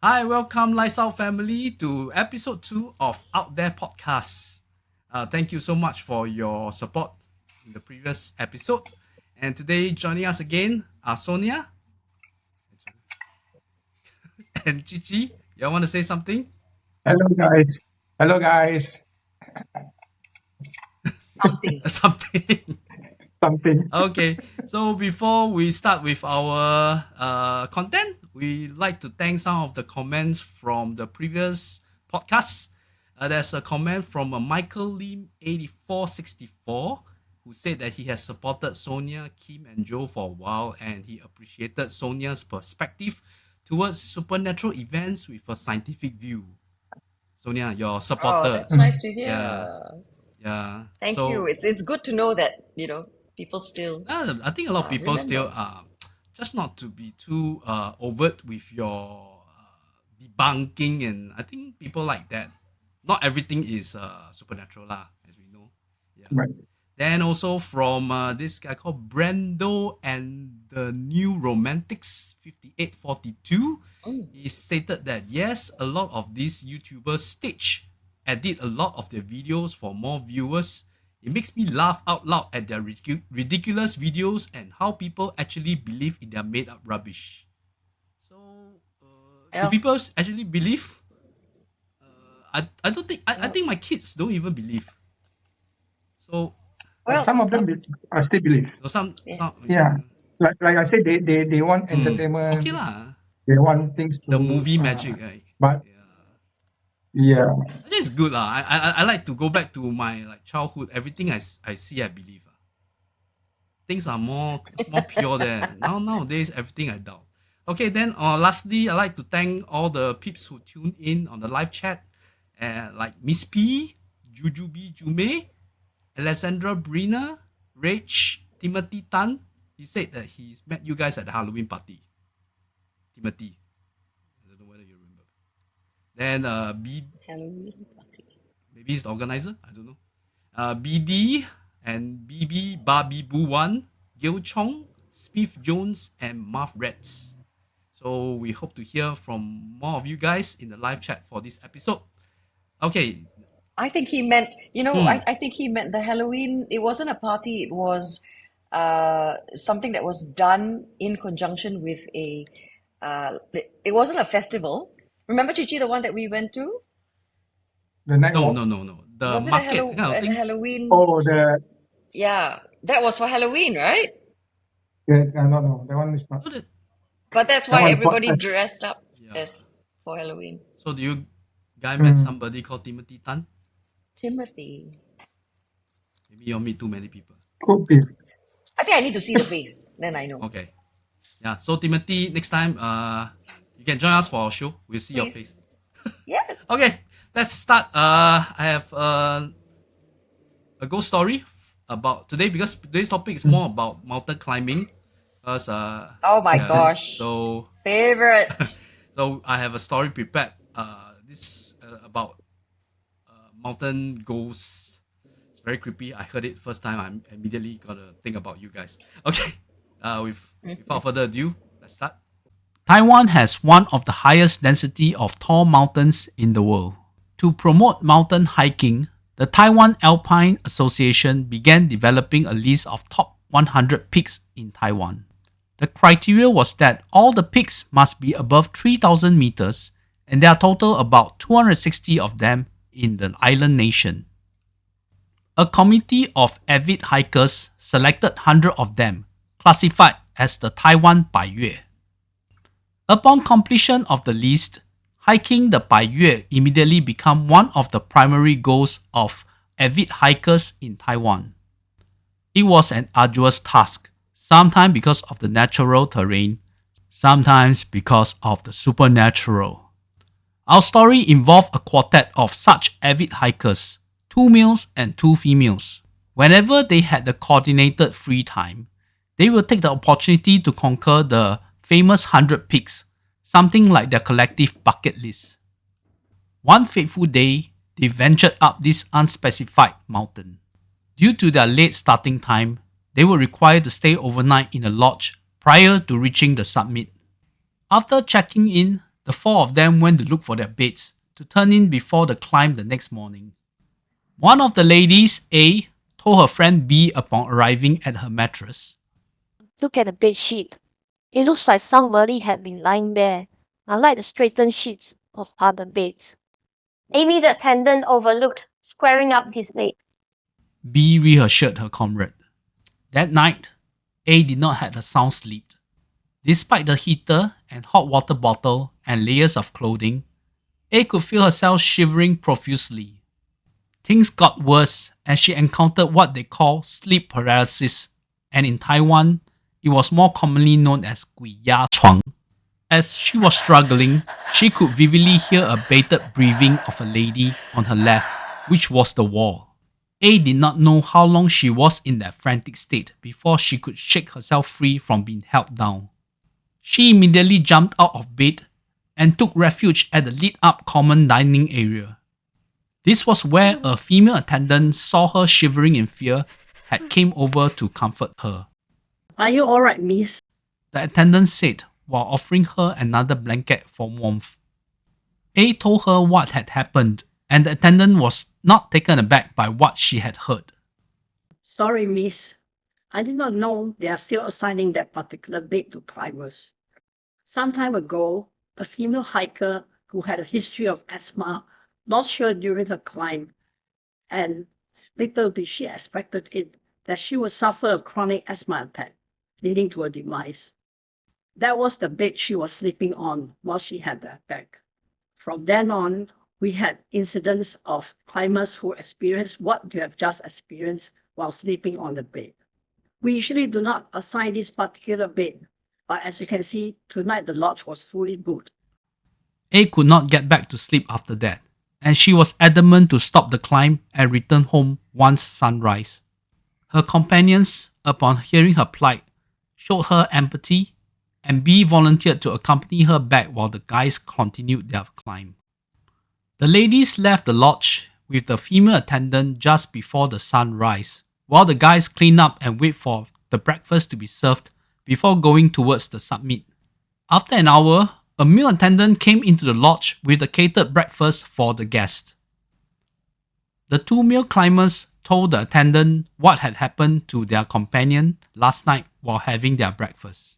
Hi, welcome Lifestyle family to episode 2 of Out There Podcast. Thank you so much for your support in the previous episode. And today joining us again are Sonia and CiCi. You want to say something? Hello, guys. Hello, guys. Something. Something. Something. Okay, so before we start with our content, we like to thank some of the comments from the previous podcasts. There's a comment from Michael Lim 8464 who said that he has supported Sonia, Kim, and Joe for a while, and he appreciated Sonia's perspective towards supernatural events with a scientific view. Sonia, your Oh, supporter. that's nice to hear. Yeah, yeah. Thank So you. It's good to know that, people still I think a lot of people still remember. just not to be too overt with your debunking, and I think people like that. Not everything is supernatural lah, as we know. Yeah. Right. Then also from this guy called Brando and the New Romantics 5842, he stated that yes, a lot of these YouTubers edit a lot of their videos for more viewers. It makes me laugh out loud at their ridiculous videos and how people actually believe in their made up rubbish. So, do Well, people actually believe? I don't think, I think my kids don't even believe. So, well, Some of them I still believe. so some, yes. Yeah. Like I said, they want entertainment. okay lah. They want things to The movie magic, right? But Yeah. yeah, I think it's good lah. I like to go back to my childhood. Everything I see, I believe. Things are more pure there. Nowadays, everything I doubt. Okay, then lastly, I like to thank all the peeps who tuned in on the live chat, like Miss P, Jujubi Jume, Alessandra Brina, Rach, Timothy Tan. He said that he's met you guys at the Halloween party. Timothy. I don't know whether you remember. Then Halloween party. maybe he's the organizer. I don't know. BD and BB Barbie Boo One, Gil Chong, Smith Jones, and Marv Reds. So we hope to hear from more of you guys in the live chat for this episode. Okay. I think he meant, I think he meant the Halloween. It wasn't a party. It was something that was done in conjunction with it wasn't a festival. Remember, CiCi, the one that we went to? the night No. walk. The Was it market kind of a thing. Halloween? Oh, Yeah, that was for Halloween, right? no, that one is not. So, But that's That why one everybody podcast. dressed up Yeah. as for Halloween. so do you guy met somebody called Timothy Tan? Timothy. Maybe you meet too many people. Could be. I think I need to see the face. Then I know. Okay. Yeah. So Timothy, next time you can join us for our show. We'll see your Please. face. Yes. Okay, let's start. I have a ghost story about today because today's topic is more about mountain climbing. Because Oh my gosh. so Favorite. so I have a story prepared. This about mountain ghosts. It's very creepy. I heard it first time. I immediately gotta think about you guys. Okay. Without further ado, let's start. Taiwan has one of the highest density of tall mountains in the world. To promote mountain hiking, the Taiwan Alpine Association began developing a list of top 100 peaks in Taiwan. The criteria was that all the peaks must be above 3,000 meters, and there are total about 260 of them in the island nation. A committee of avid hikers selected 100 of them, classified as the Taiwan Baiyue. Upon completion of the list, hiking the Baiyue immediately became one of the primary goals of avid hikers in Taiwan. It was an arduous task, sometimes because of the natural terrain, sometimes because of the supernatural. Our story involved a quartet of such avid hikers, 2 males and 2 females. Whenever they had the coordinated free time, they will take the opportunity to conquer the famous 100 peaks, something like their collective bucket list. One fateful day, they ventured up this unspecified mountain. Due to their late starting time, they were required to stay overnight in a lodge prior to reaching the summit. After checking in, The four of them went to look for their beds to turn in before the climb the next morning. One of the ladies, A, told her friend B upon arriving at her mattress. Look at the bed sheet. It looks like somebody had been lying there, unlike the straightened sheets of other beds. Amy, the attendant, overlooked, squaring up his leg. B reassured her comrade. That night, A did not have a sound sleep. Despite the heater and hot water bottle and layers of clothing, A could feel herself shivering profusely. Things got worse as she encountered what they call sleep paralysis, and in Taiwan, it was more commonly known as 鬼压床. As she was struggling, she could vividly hear a bated breathing of a lady on her left, which was the wall. A did not know how long she was in that frantic state before she could shake herself free from being held down. She immediately jumped out of bed and took refuge at the lit-up common dining area. This was where a female attendant saw her shivering in fear had came over to comfort her. Are you alright, miss? The attendant said while offering her another blanket for warmth. A told her what had happened, and the attendant was not taken aback by what she had heard. Sorry, miss. I did not know they are still assigning that particular bed to climbers. Some time ago, a female hiker who had a history of asthma lost her during her climb, and little did she expected it that she would suffer a chronic asthma attack, leading to her demise. That was the bed she was sleeping on while she had the attack. From then on, we had incidents of climbers who experienced what you have just experienced while sleeping on the bed. We usually do not assign this particular bed, but as you can see, tonight the lodge was fully booked. A could not get back to sleep after that, and she was adamant to stop the climb and return home once sunrise. Her companions, upon hearing her plight, showed her empathy, and B volunteered to accompany her back while the guys continued their climb. The ladies left the lodge with the female attendant just before the sunrise, while the guys cleaned up and wait for the breakfast to be served before going towards the summit. After an hour, a male attendant came into the lodge with a catered breakfast for the guests. The two male climbers told the attendant what had happened to their companion last night while having their breakfast.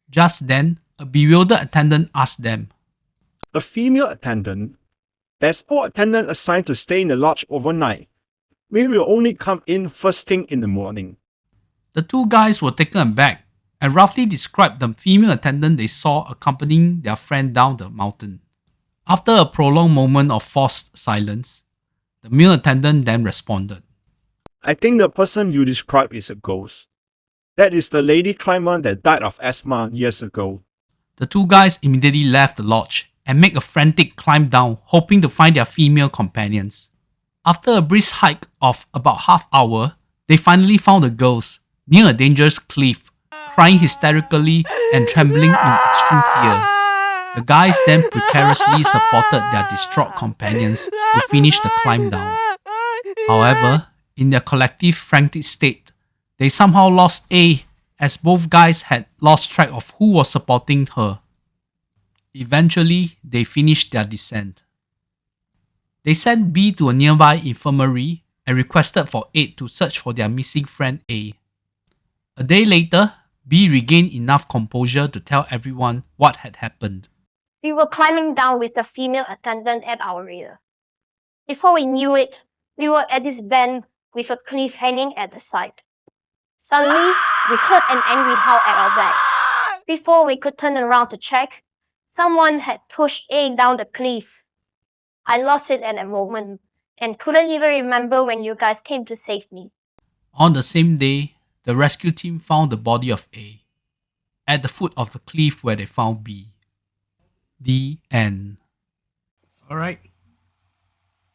Just then, a bewildered attendant asked them, The female attendant, there's no attendant assigned to stay in the lodge overnight. We will only come in first thing in the morning. The two guys were taken aback and roughly described the female attendant they saw accompanying their friend down the mountain. After a prolonged moment of forced silence, the male attendant then responded, I think the person you described is a ghost. That is the lady climber that died of asthma years ago. The two guys immediately left the lodge and made a frantic climb down, hoping to find their female companions. After a brisk hike of about half hour, they finally found the girls near a dangerous cliff, crying hysterically and trembling in extreme fear. The guys then precariously supported their distraught companions to finish the climb down. However, in their collective frantic state, they somehow lost A, as both guys had lost track of who was supporting her. Eventually, they finished their descent. They sent B to a nearby infirmary and requested for aid to search for their missing friend A. A day later, B regained enough composure to tell everyone what had happened. We were climbing down with the female attendant at our rear. Before we knew it, we were at this bend with a cliff hanging at the side. Suddenly, we heard an angry howl at our back. Before we could turn around to check, someone had pushed A down the cliff. I lost it at that moment and couldn't even remember when you guys came to save me. On the same day, the rescue team found the body of A at the foot of the cliff where they found B. The end. Alright,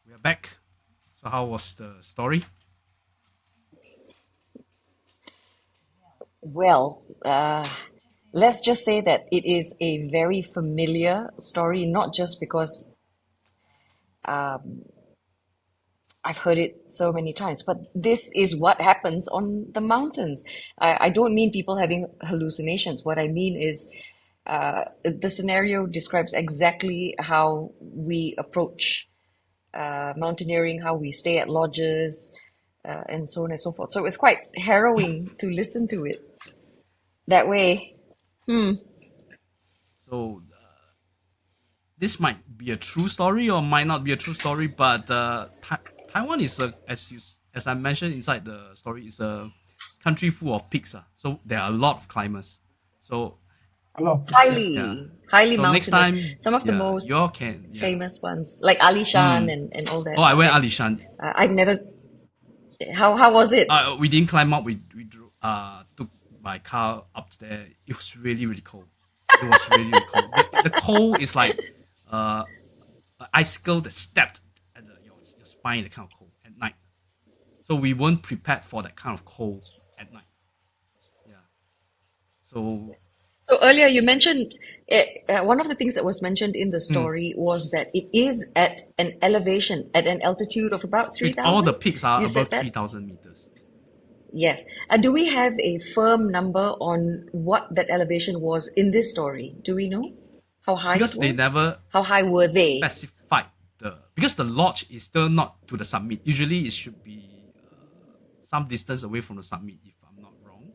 we are back. So how was the story? Well, let's just say that it is a very familiar story, not just because I've heard it so many times, but this is what happens on the mountains. I don't mean people having hallucinations. What I mean is the scenario describes exactly how we approach mountaineering, how we stay at lodges, and so on and so forth. So it's quite harrowing to listen to it that way. So this might be a true story or might not be a true story, but Taiwan is as I mentioned inside the story, is a country full of peaks. So there are a lot of climbers. So A lot of Highly, highly so next mountainous. time, Some of the most you all can. famous ones, like Alishan and all that. Oh, I went Like, Alishan. I've never. How was it? We didn't climb up. We took my car up there. It was really really cold. It was really, really cold. The cold is like an icicle that stabbed at your spine. The kind of cold at night. So we weren't prepared for that kind of cold at night. Yeah. So So earlier you mentioned one of the things that was mentioned in the story was that it is at an elevation, at an altitude of about 3,000. all the peaks are You said above that? 3,000 meters. Yes. Do we have a firm number on what that elevation was in this story? Do we know how high Because it they was? never How high were they? specified because the lodge is still not to the summit. Usually it should be some distance away from the summit, if I'm not wrong.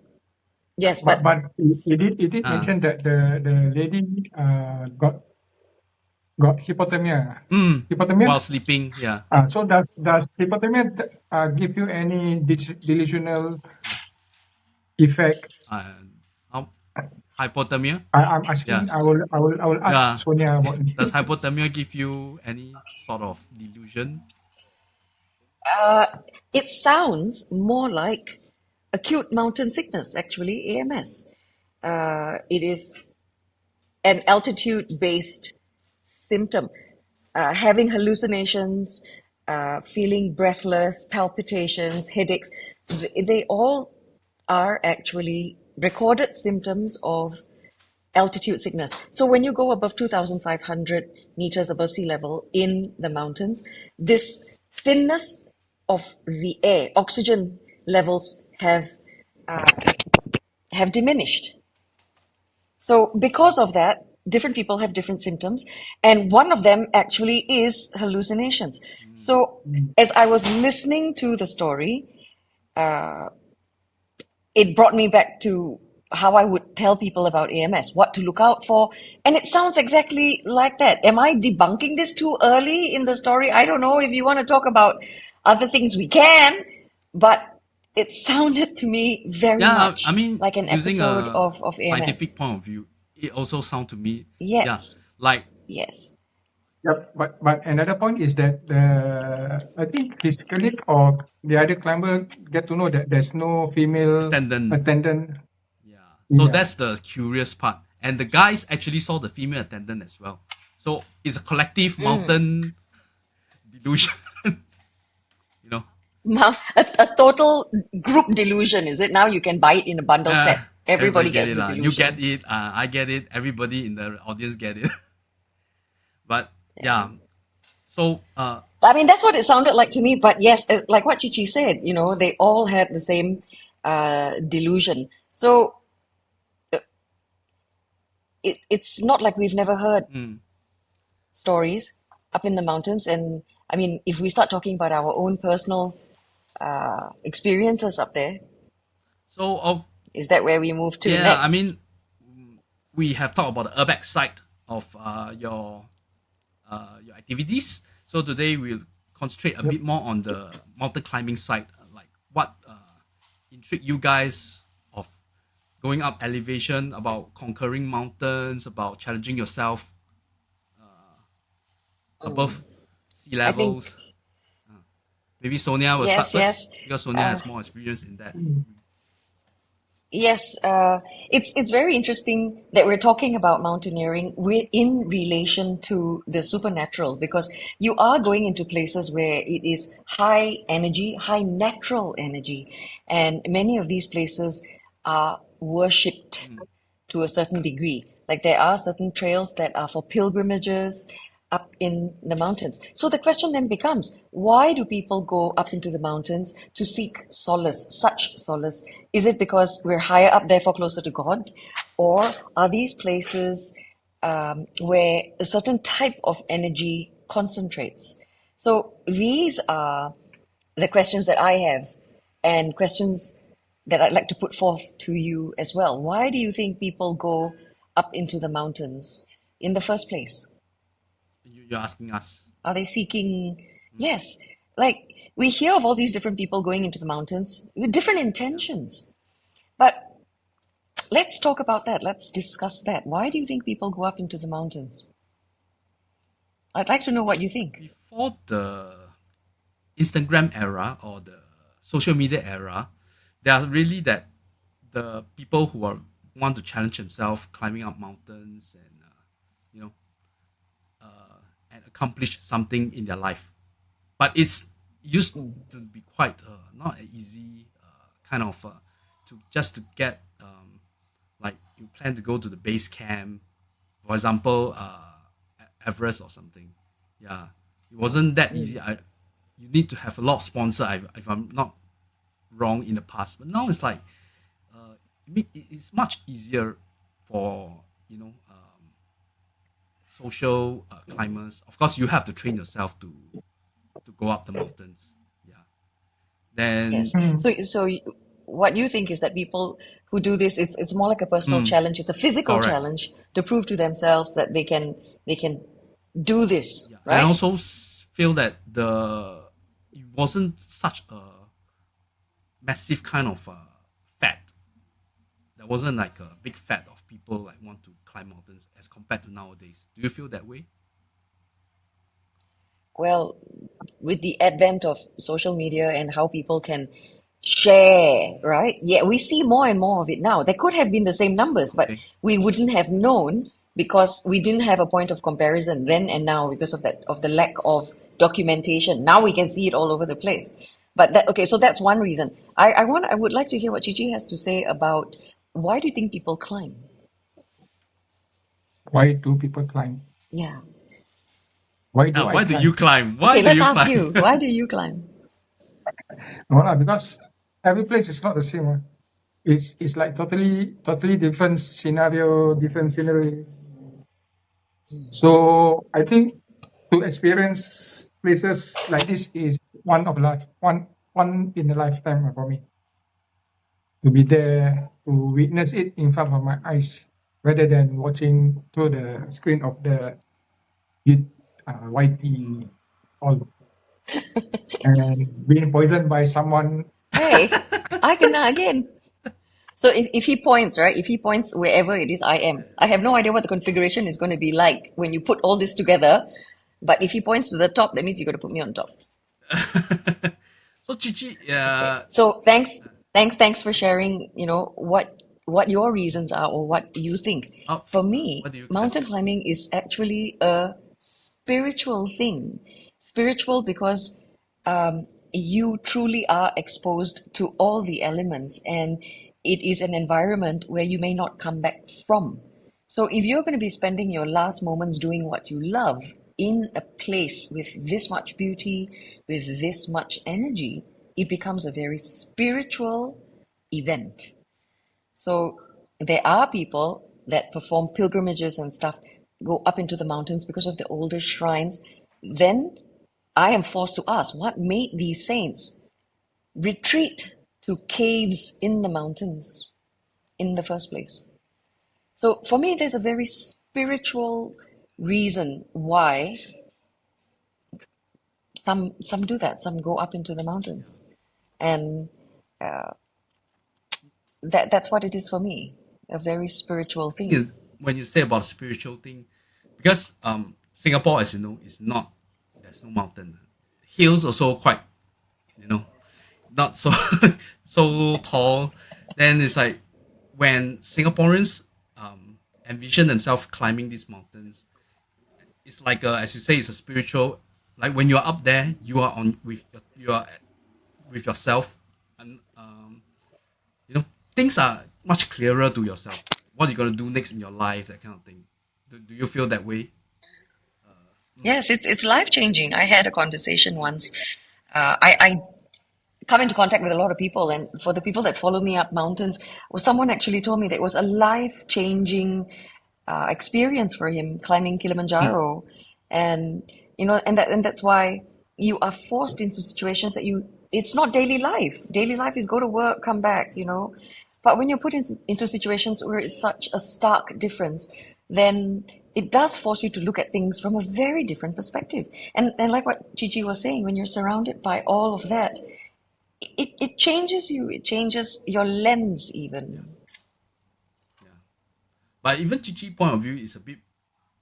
Yes, But but it did mention that the lady got hypothermia. Hypothermia. While sleeping, yeah. So does hypothermia give you any delusional effect? Hypothermia. I'm asking. Yeah. I will ask Yeah. Sonia about it. Does hypothermia give you any sort of delusion? it sounds more like acute mountain sickness, actually, AMS. It is an altitude-based symptom. Having hallucinations, feeling breathless, palpitations, headaches, they all are actually recorded symptoms of altitude sickness. So when you go above 2,500 meters above sea level in the mountains, this thinness of the air, oxygen levels have diminished. So because of that, different people have different symptoms, and one of them actually is hallucinations. So as I was listening to the story, it brought me back to how I would tell people about AMS, what to look out for, and it sounds exactly like that. Am I debunking this too early in the story? I don't know. If you want to talk about other things, we can, but it sounded to me very much I mean, like an using episode a of scientific AMS. point of view, it also sounds to me, Yes. like Yes. Yep. But another point is that I think his colleague or the other climber get to know that there's no female attendant. So Yeah. that's the curious part. And the guys actually saw the female attendant as well. So it's a collective mountain delusion. You know? A total group delusion, is it? Now you can buy it in a bundle set. Everybody gets it, the lah. delusion. You get it, I get it, everybody in the audience get it. But yeah. So I mean, that's what it sounded like to me. But yes, like what CiCi said, they all had the same delusion. So it's not like we've never heard stories up in the mountains. And I mean, if we start talking about our own personal experiences up there, so is that where we move to next? I mean, we have talked about the Urbex side of your activities. So today we'll concentrate a bit more on the mountain climbing side, like what intrigued you guys of going up elevation, about conquering mountains, about challenging yourself above sea levels. Maybe Sonia will start first because Sonia has more experience in that. Yes, it's very interesting that we're talking about mountaineering in relation to the supernatural, because you are going into places where it is high energy, high natural energy, and many of these places are worshipped to a certain degree. Like there are certain trails that are for pilgrimages up in the mountains. So the question then becomes, why do people go up into the mountains to seek solace, such solace? Is it because we're higher up, therefore closer to God? Or are these places where a certain type of energy concentrates? So these are the questions that I have, and questions that I'd like to put forth to you as well. Why do you think people go up into the mountains in the first place? You're asking us. Are they seeking? Yes, like we hear of all these different people going into the mountains with different intentions. But let's talk about that. Let's discuss that. Why do you think people go up into the mountains? I'd like to know what you think. Before the Instagram era or the social media era, there are really that the people who want to challenge themselves, climbing up mountains and you know and accomplish something in their life. But it's used to be quite not an easy kind of to get like you plan to go to the base camp, for example, Everest or something. Yeah, it wasn't that easy. You need to have a lot of sponsor. If I'm not wrong in the past, but now it's like it's much easier for social climbers. Of course, you have to train yourself to go up the mountains. Yeah. Then Yes. So what you think is that people who do this, it's more like a personal challenge. It's a physical Correct. challenge to prove to themselves that they can do this, yeah. right? And also feel that it wasn't such a massive kind of fad. There wasn't like a big fad of people like want to climb mountains as compared to nowadays. Do you feel that way? Well, with the advent of social media and how people can share, right? Yeah, we see more and more of it now. There could have been the same numbers, but Okay. we wouldn't have known because we didn't have a point of comparison then and now because of the lack of documentation. Now we can see it all over the place. But so that's one reason. I would like to hear what CiCi has to say about why do you think people climb? Why do people climb? Yeah. Why do Now, I why do climb? you climb? Why Okay, do let's you ask climb? you. Why do you climb? No, because every place is not the same. It's like totally different scenario, different scenery. So I think to experience places like this is one in a lifetime for me. To be there, to witness it in front of my eyes, rather than watching through the screen of the YT all and being poisoned by someone. Hey, I can again. So if he points, right? If he points wherever it is I am, I have no idea what the configuration is going to be like when you put all this together. But if he points to the top, that means you got to put me on top. So CiCi, Okay. So thanks for sharing. What your reasons are or what you think. For me, what do you mountain climbing is actually a spiritual thing. Spiritual because you truly are exposed to all the elements, and it is an environment where you may not come back from. So if you're going to be spending your last moments doing what you love in a place with this much beauty, with this much energy, it becomes a very spiritual event. So there are people that perform pilgrimages and stuff, go up into the mountains because of the older shrines. Then I am forced to ask, what made these saints retreat to caves in the mountains in the first place? So for me, there's a very spiritual reason why some do that. Some go up into the mountains, and that's what it is for me. A very spiritual thing. When you say about spiritual thing, because Singapore, as you know, is not there's no mountain. Hills also quite, not so so tall. Then it's like when Singaporeans envision themselves climbing these mountains, it's like as you say, it's a spiritual. Like when you're up there, you are with yourself, and things are much clearer to yourself. What you're gonna do next in your life, that kind of thing. Do you feel that way? Yes, it's life changing. I had a conversation once. I come into contact with a lot of people, and for the people that follow me up mountains, well, someone actually told me that it was a life-changing experience for him climbing Kilimanjaro, and that's why you are forced into situations that it's not daily life. Daily life is go to work, come back, but when you're put into situations where it's such a stark difference, then it does force you to look at things from a very different perspective. And like what CiCi was saying, when you're surrounded by all of that, it changes you. It changes your lens even. Yeah. But even CiCi point of view is a bit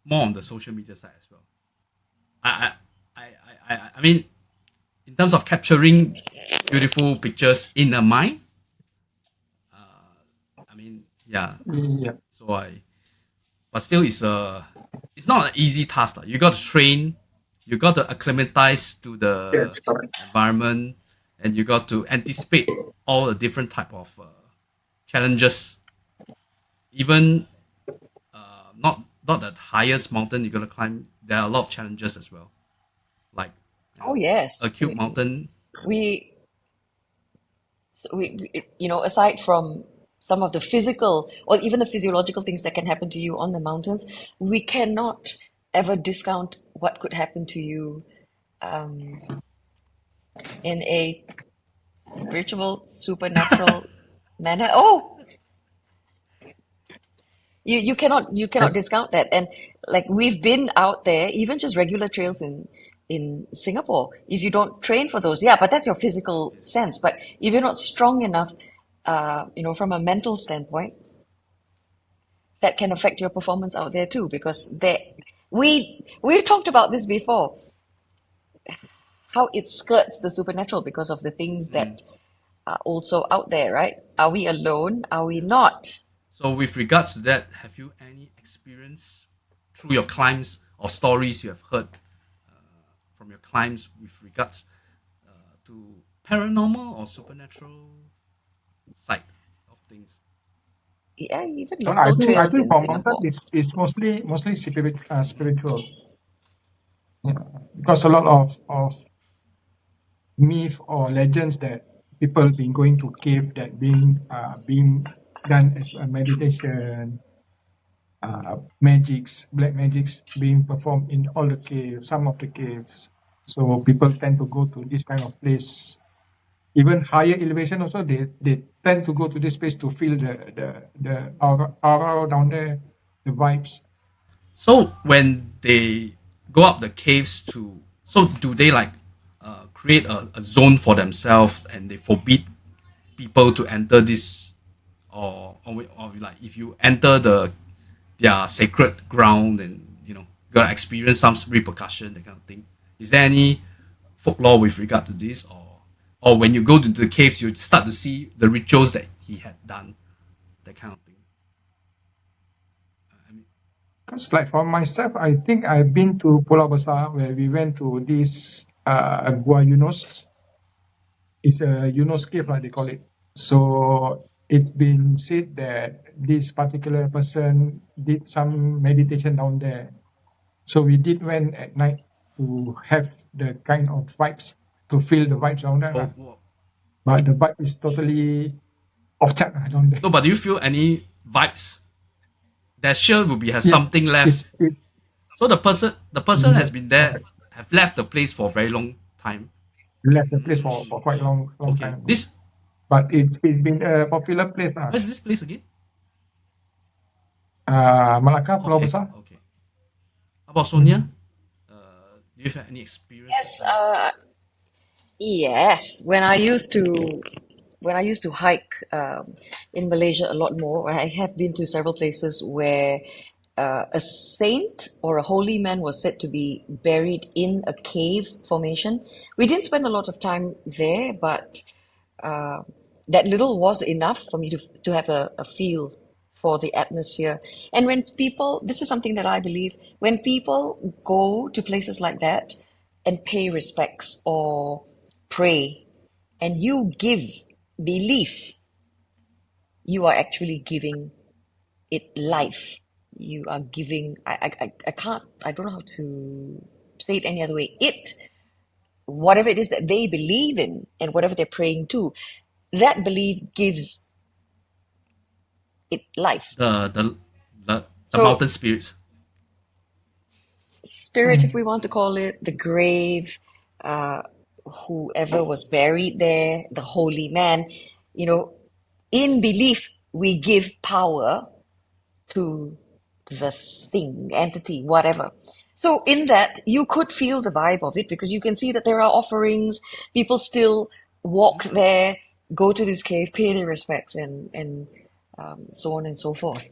more on the social media side as well. I mean, in terms of capturing beautiful pictures in a mind, I mean, yeah. Yeah. So but still, it's not an easy task. You got to train, you got to acclimatize to the Yes, correct. environment, and you got to anticipate all the different type of challenges. Even not the highest mountain you're gonna climb, there are a lot of challenges as well. Like Oh yes, acute mountain. we aside from some of the physical or even the physiological things that can happen to you on the mountains, we cannot ever discount what could happen to you in a spiritual, supernatural manner. Oh, you cannot discount that. And like we've been out there, even just regular trails in Singapore. If you don't train for those, yeah, but that's your physical sense. But if you're not strong enough, from a mental standpoint, that can affect your performance out there too. Because we've talked about this before, how it skirts the supernatural because of the things that are also out there, right? Are we alone? Are we not? So with regards to that, have you any experience through your climbs or stories you have heard from your climbs with regards to paranormal or supernatural side of things? Yeah, even So I local think trails in for mountain Singapore. is mostly spiritual. Yeah. Because a lot of myth or legends that people been going to cave that being done as a meditation, black magics being performed in all the caves, some of the caves. So people tend to go to this kind of place. Even higher elevation also, they tend to go to this place to feel the aura down there, the vibes. So when they go up the caves so do they like create a zone for themselves and they forbid people to enter this, or like if you enter their sacred ground and gonna experience some repercussion, that kind of thing? Is there any folklore with regard to this, or when you go to the caves you start to see the rituals that he had done, that kind of thing? I mean, Because like for myself, I think I've been to Pulau Besar where we went to this Gua Yunus. It's a Yunus cave, like they call it. So it's been said that this particular person did some meditation down there. So we did went at night to have the kind of vibes, to feel the vibes down there. so, Lah. But the vibe is totally off track down there. no, but do you feel any vibes that sure will have Yeah, something left? it's So the person has been there, correct. have left the place for a very long time. Left the place for quite long Okay, time ago. But it's been a popular place. Where's this place again? Malacca, Pulau Okay, Besar. okay. How about Sonia? Do you have any experience? Yes. When I used to hike in Malaysia a lot more, I have been to several places where a saint or a holy man was said to be buried in a cave formation. We didn't spend a lot of time there, but that little was enough for me to have a feel for the atmosphere. And this is something that I believe, when people go to places like that and pay respects or pray, and you give belief, you are actually giving it life. You are giving, I don't know how to say it any other way. whatever it is that they believe in and whatever they're praying to, that belief gives it life. The So mountain spirits. spirit, if we want to call it, the grave, uh, whoever was buried there, the holy man, you know, in belief, we give power to the thing, entity, whatever. So in that, you could feel the vibe of it because you can see that there are offerings. People still walk there, go to this cave, pay their respects, and so on and so forth.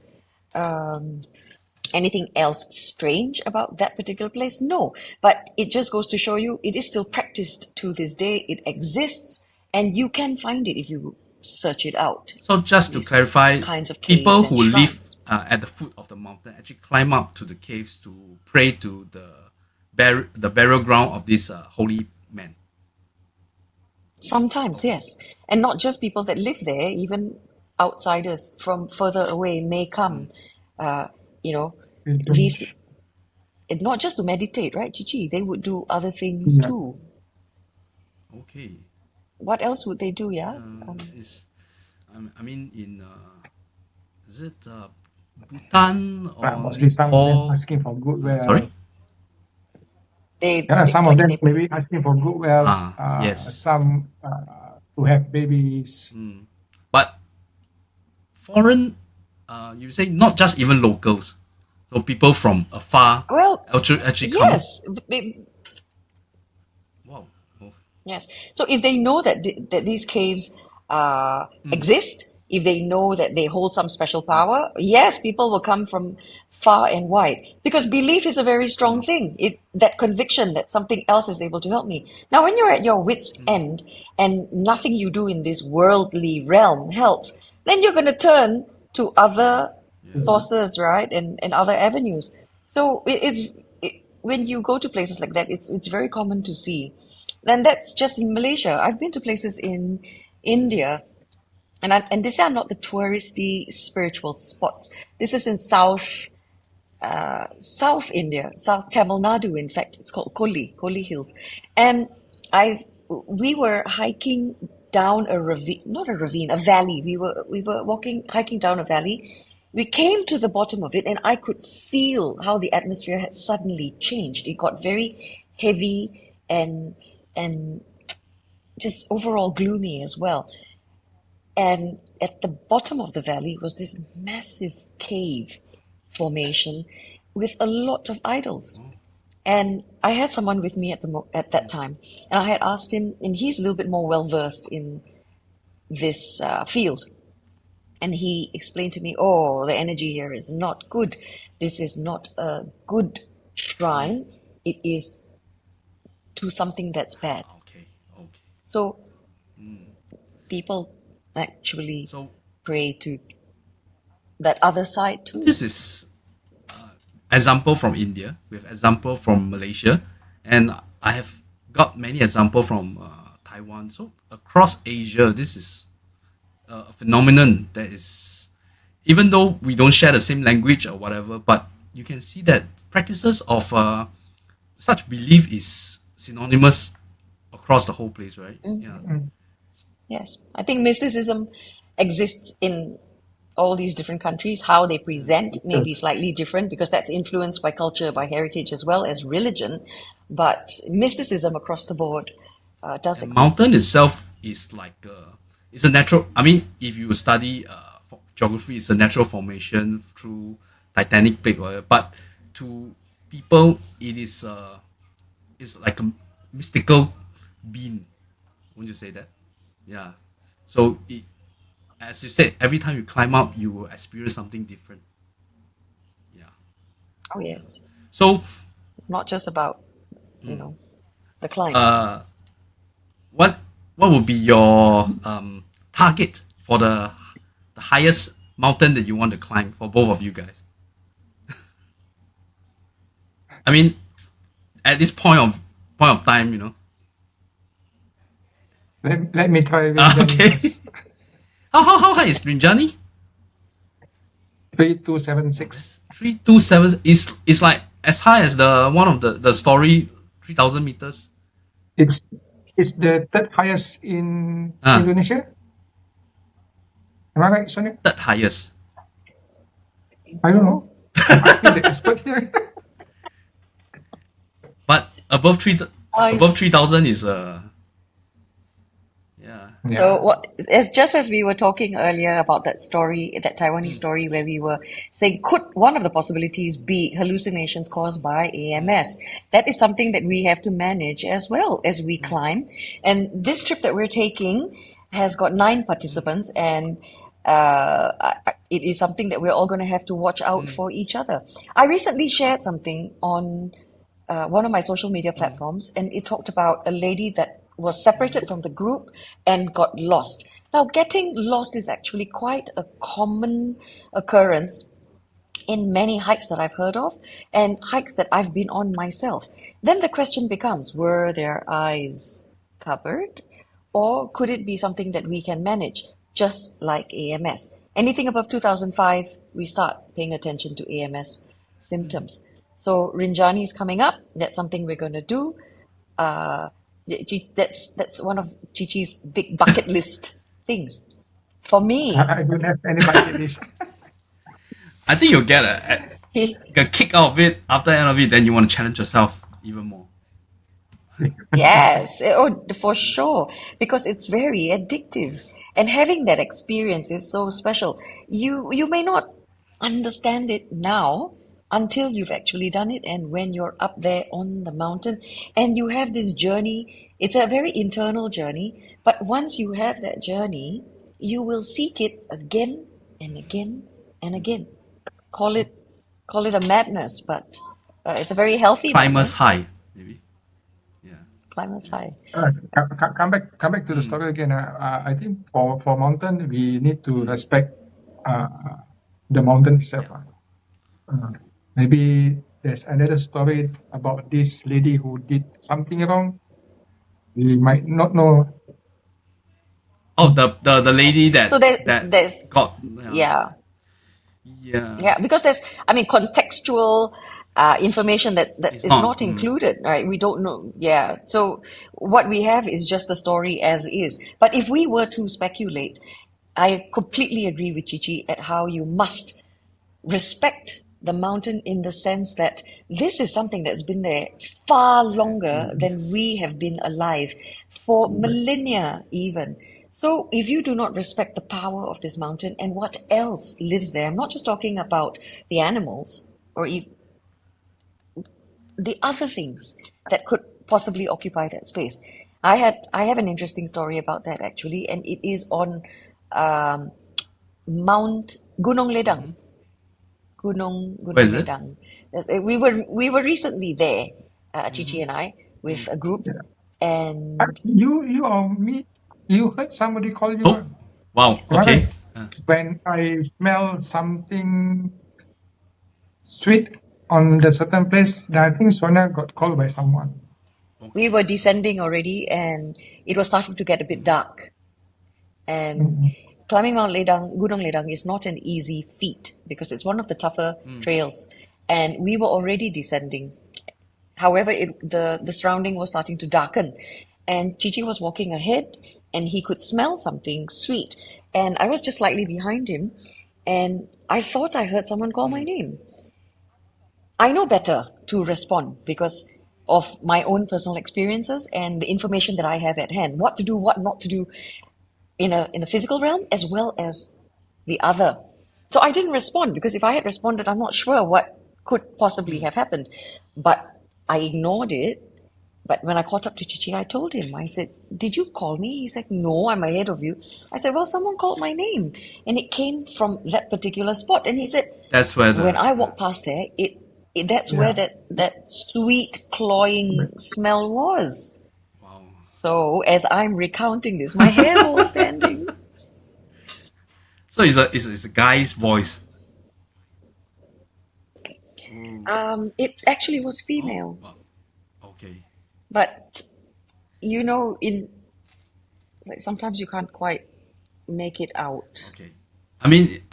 Anything else strange about that particular place? No, but it just goes to show you it is still practiced to this day. It exists, and you can find it if you search it out. So just to These clarify, kinds of people caves and who live shrines. at the foot of the mountain actually climb up to the caves to pray to the burial ground of this holy man. Sometimes, yes. And not just people that live there, even outsiders from further away may come. Uh, you know, these, Pilgrimage. and not just to meditate, right, CiCi? They would do other things Yeah. too. Okay. What else would they do, yeah? Is I mean in is it Bhutan or Mostly some of them Nepal? asking for goodwill. Sorry. They Some of like them they maybe asking for goodwill. Yes. Some to have babies. But foreign, you say not just even locals, so people from afar well, actually come. yes, Wow. Oh, yes. So if they know that that these caves exist, if they know that they hold some special power, yes, people will come from far and wide because belief is a very strong thing. It that conviction that something else is able to help me. Now, when you're at your wit's end and nothing you do in this worldly realm helps, then you're going to turn to other sources, right, and other avenues. So when you go to places like that, it's very common to see. And that's just in Malaysia. I've been to places in India, and these are not the touristy spiritual spots. This is in South India, South Tamil Nadu. In fact, it's called Kolli Hills, and we were hiking down a ravine, not a ravine, a valley. We were hiking down a valley. We came to the bottom of it, and I could feel how the atmosphere had suddenly changed. It got very heavy and just overall gloomy as well. And at the bottom of the valley was this massive cave formation with a lot of idols. And I had someone with me at that time, and I had asked him, and he's a little bit more well versed in this field. And he explained to me, oh, the energy here is not good. This is not a good shrine. It is to something that's bad. okay. So people actually So pray to that other side too. this is example from India. We have example from Malaysia, and I have got many example from Taiwan. So across Asia, this is a phenomenon that is, even though we don't share the same language or whatever, but you can see that practices of such belief is synonymous across the whole place, right? Yeah. Yes, I think mysticism exists in all these different countries. How they present may be slightly different because that's influenced by culture, by heritage, as well as religion. But mysticism across the board does And exist. mountain itself is like it's a natural. I mean, if you study geography, it's a natural formation through titanic plate, whatever. But to people, it is it's like a mystical being. Wouldn't you say that? Yeah. So as you said, every time you climb up, you will experience something different. Yeah. Oh yes, So it's not just about the climb. what would be your target for the highest mountain that you want to climb for both of you guys? I mean, at this point of time, you know. Let me try Rinjani Okay. first. How high is Rinjani? 3276. 327 is like as high as the one of the story 3,000 meters. It's the third highest in Indonesia. Am I right, Sonia? Third highest. I don't know. I'm asking the expert here. But above 3,000 is yeah. So just as we were talking earlier about that story, that Taiwanese story where we were saying, could one of the possibilities be hallucinations caused by AMS? That is something that we have to manage as well as we climb. And this trip that we're taking has got 9 participants, and it is something that we're all going to have to watch out for each other. I recently shared something on one of my social media platforms, and it talked about a lady that was separated from the group and got lost. Now, getting lost is actually quite a common occurrence in many hikes that I've heard of and hikes that I've been on myself. Then the question becomes, were their eyes covered, or could it be something that we can manage, just like AMS? Anything above 2005, we start paying attention to AMS symptoms. So Rinjani is coming up. That's something we're going to do. That's one of CiCi's big bucket list things. For me, I don't have any bucket list. I think you'll get a kick out of it after the end of it, then you want to challenge yourself even more. yes, oh, for sure, because it's very addictive. And having that experience is so special. You may not understand it now until you've actually done it, and when you're up there on the mountain and you have this journey. It's a very internal journey, but once you have that journey, you will seek it again and again and again. Call it a madness, but it's a very healthy Climbers madness. high, maybe. Yeah. Climbers high. Come back to the story again. I think for mountain, we need to respect the mountain itself. Yes. Maybe there's another story about this lady who did something wrong. We might not know. Oh, the lady that So there's got yeah. yeah. Because there's, contextual information that is not included, right? We don't know. Yeah. So what we have is just the story as is. But if we were to speculate, I completely agree with CiCi at how you must respect the mountain in the sense that this is something that's been there far longer than we have been alive, for millennia even. So if you do not respect the power of this mountain and what else lives there, I'm not just talking about the animals or the other things that could possibly occupy that space. I have an interesting story about that actually, and it is on Mount Gunung Ledang. Gunung Where is it? Ledang. We were recently there, CiCi and I, with a group, and You or me? You heard somebody call you? Oh, wow. Am I Okay. right? When I smell something sweet on the certain place, then I think Sonia got called by someone. we were descending already, and it was starting to get a bit dark. And climbing Mount Ledang, Gunung Ledang, is not an easy feat because it's one of the tougher trails, and we were already descending. However, the surrounding was starting to darken, and CiCi was walking ahead, and he could smell something sweet, and I was just slightly behind him, and I thought I heard someone call my name. I know better to respond because of my own personal experiences and the information that I have at hand, what to do, what not to do in a physical realm as well as the other. So I didn't respond because if I had responded, I'm not sure what could possibly have happened. But I ignored it. But when I caught up to CiCi, I told him, I said, did you call me? He said, no, I'm ahead of you. I said, well, someone called my name and it came from that particular spot. And he said, that's where when I walked past there, that's where that sweet clawing smell was. Wow. So as I'm recounting this, my hair is all standing. So it's a guy's voice. It actually was female. Oh, wow. Okay. But sometimes you can't quite make it out. Okay. I mean,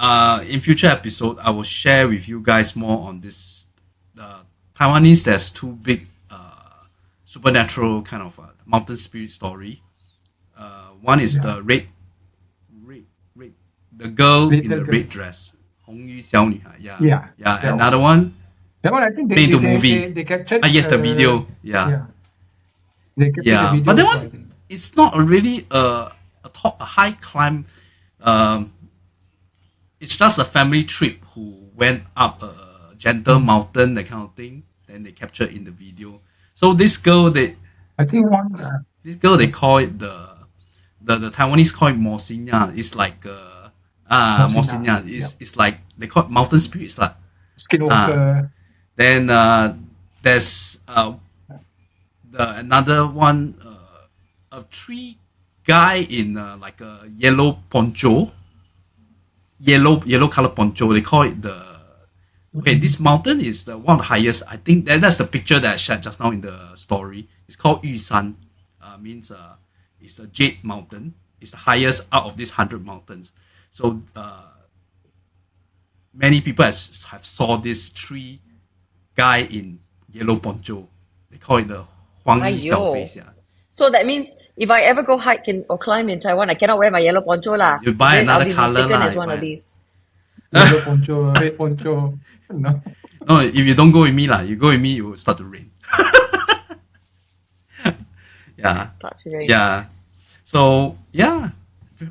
in future episode, I will share with you guys more on this. Taiwanese, there's two big supernatural kind of mountain spirit story. One is Yeah. the red, the girl in Little the girl. red dress. 红衣小女孩. Yeah. Yeah. Yeah. That Another one. one That one, I think made into movie. they captured. Yes, the video. Yeah. Yeah. They captured the Yeah. video But that also, I one, think. it's not really a high climb. Um, it's just a family trip who went up a gentle mountain, that kind of thing. Then they captured in the video. So this girl, I think one. this girl, they call it the Taiwanese call it Mosinya. It's like Mosinya. It's like they call it mountain spirits lah. Skinwalker. Then there's another one, a tree guy in like a yellow poncho, yellow color poncho. They call it the. Okay, this mountain is the one of the highest. I think that's the picture that I shared just now in the story. It's called Yushan. Means it's a jade mountain. It's the highest out of these 100 mountains. So many people have saw this tree guy in yellow poncho. They call it the Huang Yi Xiao Face. Yeah. So that means if I ever go hike or climb in Taiwan, I cannot wear my yellow poncho lah. You buy Then another I'll be colour mistaken lah, as you one of buy- these. Yellow poncho, red poncho. No. No, if you don't go with me lah, you go with me, it will start to rain. Yeah. Start to rain. Yeah. So yeah,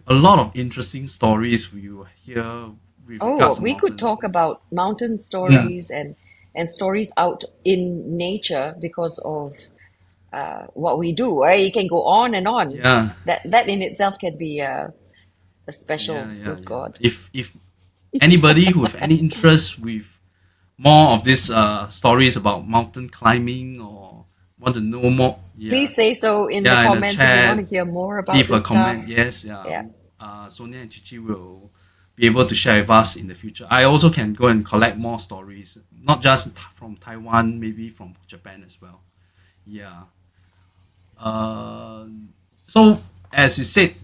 a lot of interesting stories we will hear. With regards Oh, to we could mountain. talk about mountain stories and stories out in nature because of what we do. Right? You can go on and on. Yeah. That in itself can be a special. Yeah. Good God. If anybody who have any interest with more of these stories about mountain climbing or want to know more, Please say so in the Yeah, in the comments if you chat, want to hear more about leave this a comment. stuff. Yes, Yeah. Sonia and CiCi will be able to share with us in the future. I also can go and collect more stories, not just from Taiwan, maybe from Japan as well. Yeah. So as you said,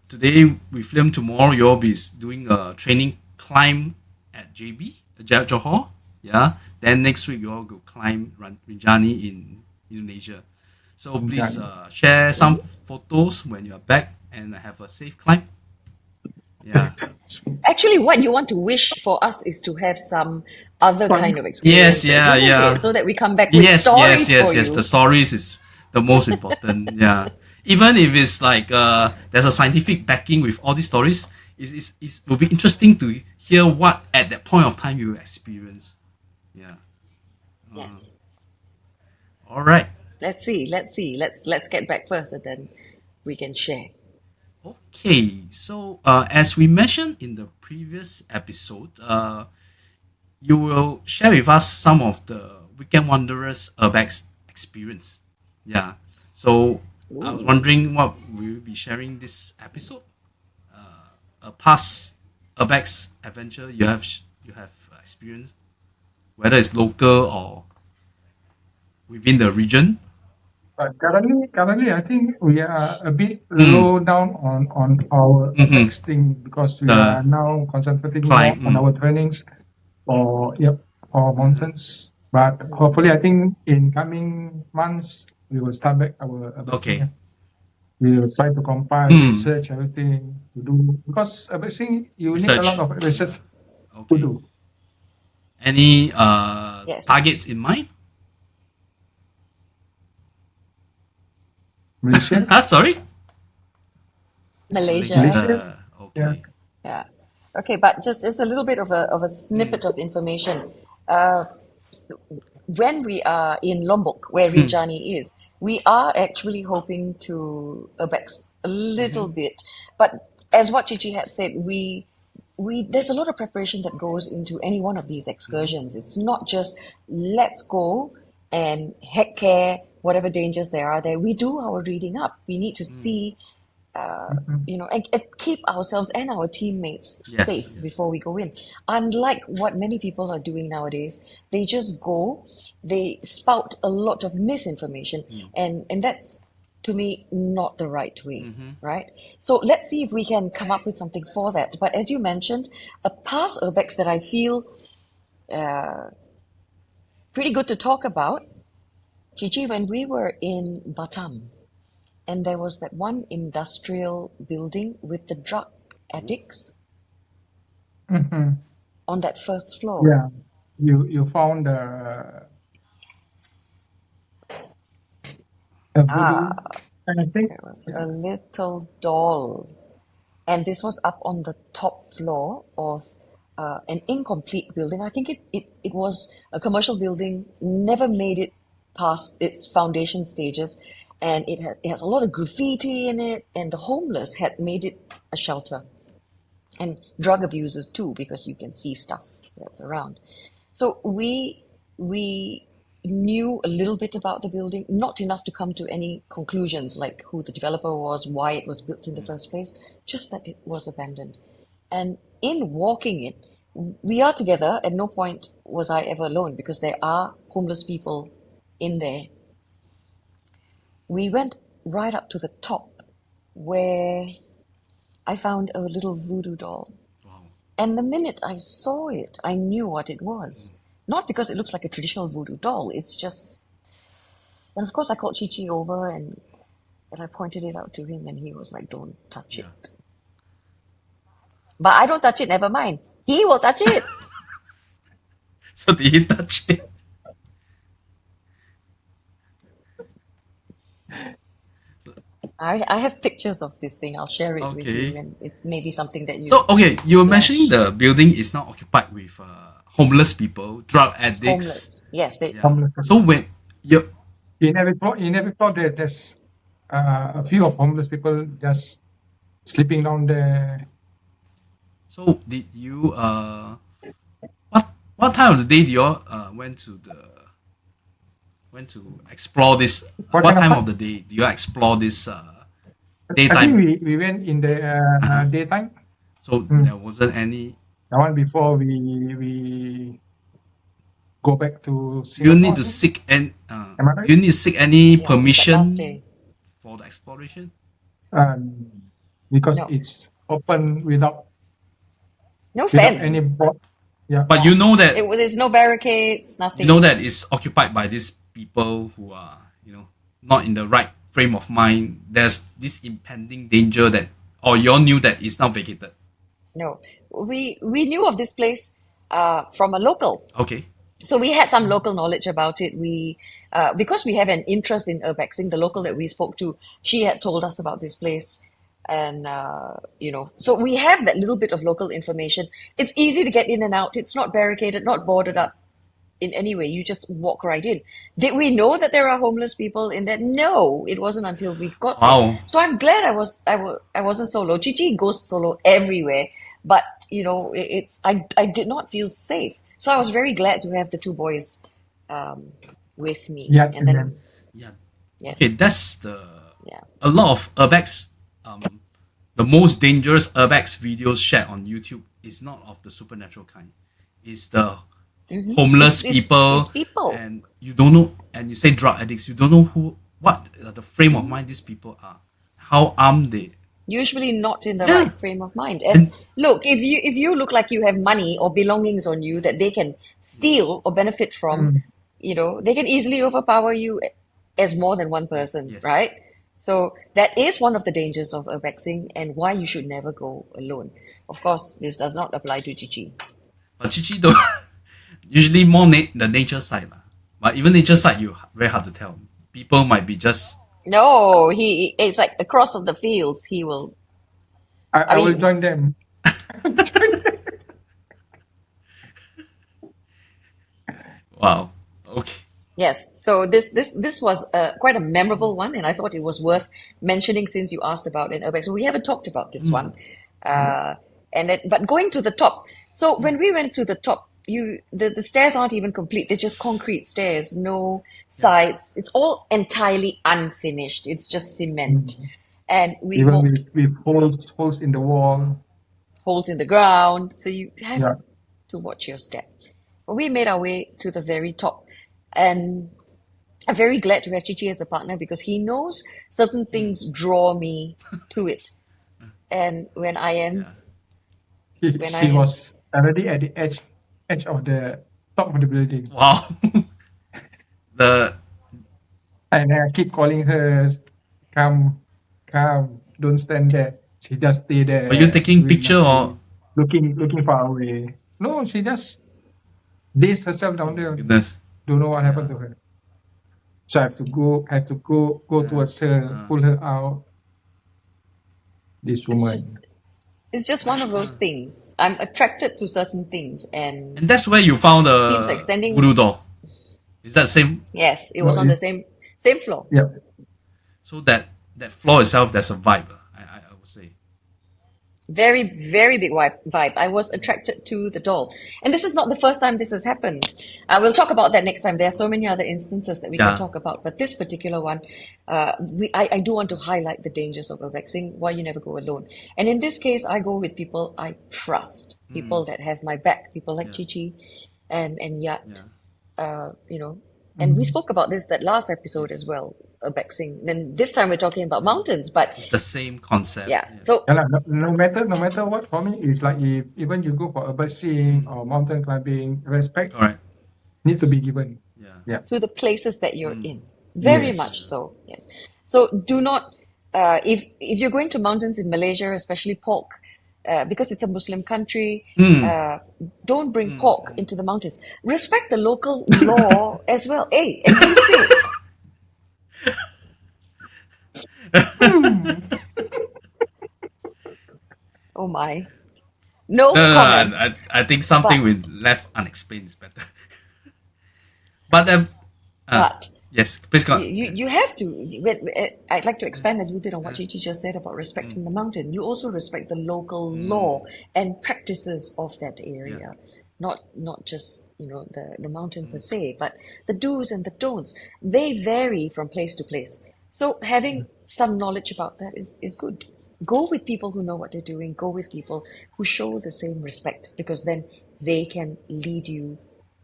today we film, tomorrow you'll be doing a training climb at JB, Johor. Yeah. Then next week you all go climb Rinjani in Indonesia. So please share some photos when you're back and have a safe climb. Yeah. Actually, what you want to wish for us is to have some other Fun. kind of experience. yeah. So that we come back with stories for you. The stories is the most important. Yeah. Even if it's like there's a scientific backing with all these stories, it will be interesting to hear what at that point of time you experience. Yeah. Yes. All right. Let's see. Let's get back first, and then we can share. Okay, so as we mentioned in the previous episode, you will share with us some of the Weekend Wanderers Urbex experience. Yeah, so I was wondering what we will be sharing this episode. A past Urbex adventure you have experienced, whether it's local or within the region. But currently, I think we are a bit low down on our texting because we are now concentrating more on our trainings for mountains. But hopefully, I think in coming months we will start back our Okay. abexing. We will try to compile, research everything to do because abexing you need a lot of research to Okay. do. Any Yes. targets in mind? Malaysia. Sorry? Malaysia. Okay. Yeah. Okay, but just a little bit of a snippet of information. When we are in Lombok, where Rinjani is, we are actually hoping to urbex a little bit. But as what Chichi had said, we there's a lot of preparation that goes into any one of these excursions. It's not just let's go and heck care whatever dangers there are there. We do our reading up. We need to see and keep ourselves and our teammates safe before we go in. Unlike what many people are doing nowadays, they just go, they spout a lot of misinformation, and that's, to me, not the right way, right? So let's see if we can come up with something for that. But as you mentioned, a past urbex that I feel pretty good to talk about, Chichi, when we were in Batam, and there was that one industrial building with the drug addicts Mhm. on that first floor. Yeah, you found a voodoo kind of thing. There was Yeah. a little doll, and this was up on the top floor of an incomplete building. I think it was a commercial building, never made it past its foundation stages, and it has a lot of graffiti in it, and the homeless had made it a shelter, and drug abusers too, because you can see stuff that's around. So we knew a little bit about the building, not enough to come to any conclusions like who the developer was, why it was built in the first place, just that it was abandoned. And in walking it, we are together. At no point was I ever alone because there are homeless people in there. We went right up to the top where I found a little voodoo doll. Wow. And the minute I saw it, I knew what it was. Not because it looks like a traditional voodoo doll, it's just. And of course, I called CiCi over and I pointed it out to him, and he was like, "Don't touch Yeah. it." But I don't touch it, never mind. He will touch it. So did he touch it? I have pictures of this thing. I'll share it with Okay. you, and it may be something that you. So okay, you were Yeah. mentioning the building is now occupied with homeless people, drug addicts. Homeless. Yes, they. Yeah. Homeless. So when you You never thought that there's a few of homeless people just sleeping down there. so did you what time of the day do you all went to explore this? What What kind of time of the day do you explore this I think daytime? we went in the daytime. So there wasn't any. The one before we go back to Do you Singapore. need I to think. seek and Am I right? do you need to seek any Yeah, that last permission day. for the exploration? Because No. it's open without No any fence. board. Yeah. But you know that There's no barricades, nothing. you know that it's occupied by these people who are not in the right frame of mind. There's this impending danger that, or you all knew that it's now vacated. No, we knew of this place from a local. Okay. So we had some local knowledge about it. Because we have an interest in urbexing, the local that we spoke to, she had told us about this place, and so we have that little bit of local information. It's easy to get in and out. It's not barricaded, not boarded up in any way. You just walk right in. Did we know that there are homeless people in there? No, it wasn't until we got Wow. there. So I'm glad I wasn't solo. CiCi goes solo everywhere, but I did not feel safe. So I was very glad to have the two boys with me. Yeah, And then Yeah. yes, Okay, that's yeah. a lot of urbex. The most dangerous urbex videos shared on YouTube is not of the supernatural kind. It's the homeless people, It's people. and you don't know. And you say drug addicts, you don't know what the frame of mind these people are, how armed they. Usually not in the Yeah. right frame of mind. And look, if you look like you have money or belongings on you that they can steal or benefit from, they can easily overpower you as more than one person, Yes. right? So that is one of the dangers of urbexing and why you should never go alone. Of course, this does not apply to CiCi. But CiCi though, usually more the nature side lah. But even nature side, you very hard to tell. People might be just. No, it's like across of the fields. He will. I will mean- join them. Wow. Okay. Yes, so this was quite a memorable one, and I thought it was worth mentioning since you asked about an urbex. So we haven't talked about this one, but going to the top. So when we went to the top, the stairs aren't even complete; they're just concrete stairs, no sides. It's all entirely unfinished. It's just cement, and we Even walked with holes in the wall. holes in the ground, so you have Yeah. to watch your step. But we made our way to the very top, and I'm very glad to have CiCi as a partner because he knows certain things draw me to it. And when I am, Yeah. When I She am- was already at the edge of the top of the building, Wow. the and I keep calling her, come, don't stand there. She just stay there. Were you taking doing picture or? nothing, looking far away. No, she just dazed herself down there. Goodness. Don't know what happened to her. So I have to go towards her, pull her out. This woman. It's just one of those things. I'm attracted to certain things, and And that's where you found the seems like standing. voodoo doll. Is that same? Yes, it No, was on the it's- same floor. Yeah. So that floor itself, there's a vibe. I would say. Very, very big vibe. I was attracted to the doll. And this is not the first time this has happened. We'll talk about that next time. There are so many other instances that we Yeah. can talk about. But this particular one, I do want to highlight the dangers of urbexing, why you never go alone. And in this case, I go with people I trust, people that have my back, people like CiCi and Yat, And we spoke about this that last episode as well, urbexing. Then this time we're talking about mountains, but It's the same concept. yeah. So Yeah, no matter what, for me, it's like if even you go for urbexing or mountain climbing, respect Correct. need to be given. Yeah. to the places that you're in. Very Yes. much so, yes. So do not, if you're going to mountains in Malaysia, especially pork, because it's a Muslim country, don't bring pork into the mountains. Respect the local law as well. Hey, excuse me. Oh my. No comment. I think something But- with left unexplained is better. But But yes, please go. you have to. I'd like to expand a little bit on what Chichi just said about respecting the mountain. You also respect the local law and practices of that area, not just the mountain per se, but the do's and the don'ts. They vary from place to place. So having some knowledge about that is good. Go with people who know what they're doing. Go with people who show the same respect, because then they can lead you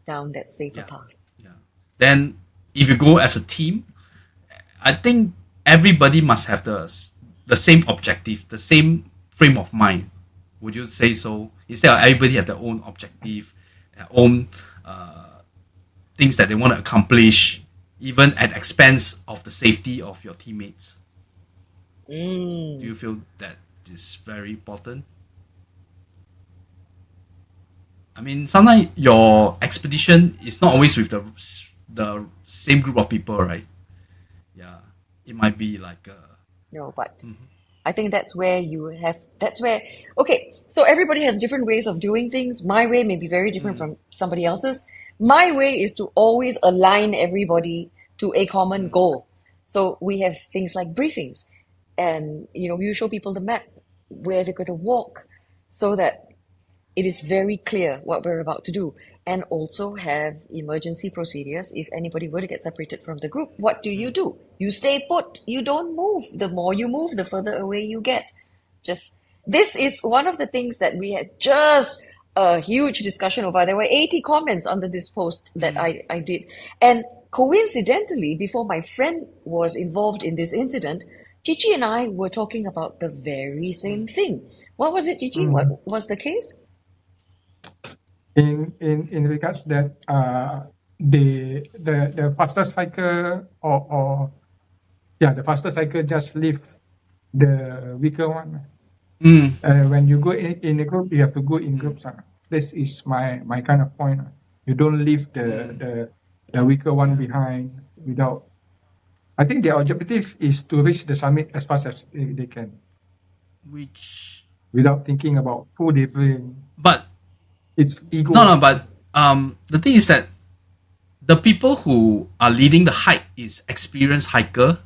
down that safer path. Then if you go as a team, I think everybody must have the same objective, the same frame of mind. Would you say so? Instead of everybody have their own objective, their own things that they want to accomplish, even at expense of the safety of your teammates. Do you feel that is very important? I mean, sometimes your expedition is not always with the same group of people, right? Yeah, it might be like No, but I think that's where okay, so everybody has different ways of doing things. My way may be very different from somebody else's. My way is to always align everybody to a common goal. So we have things like briefings, and you show people the map where they're going to walk, so that it is very clear what we're about to do. And also have emergency procedures if anybody were to get separated from the group. What do? You stay put. You don't move. The more you move, the further away you get. This is one of the things that we had just a huge discussion over. There were 80 comments under this post that I did. And coincidentally, before my friend was involved in this incident, CiCi and I were talking about the very same thing. What was it, CiCi? What was the case? In regards that the fastest hiker the fastest hiker just leave the weaker one. When you go in a group, you have to go in groups. This is my kind of point. You don't leave the weaker one behind without. I think their objective is to reach the summit as fast as they can, without thinking about who they bring. But it's ego. No, but the thing is that the people who are leading the hike is experienced hiker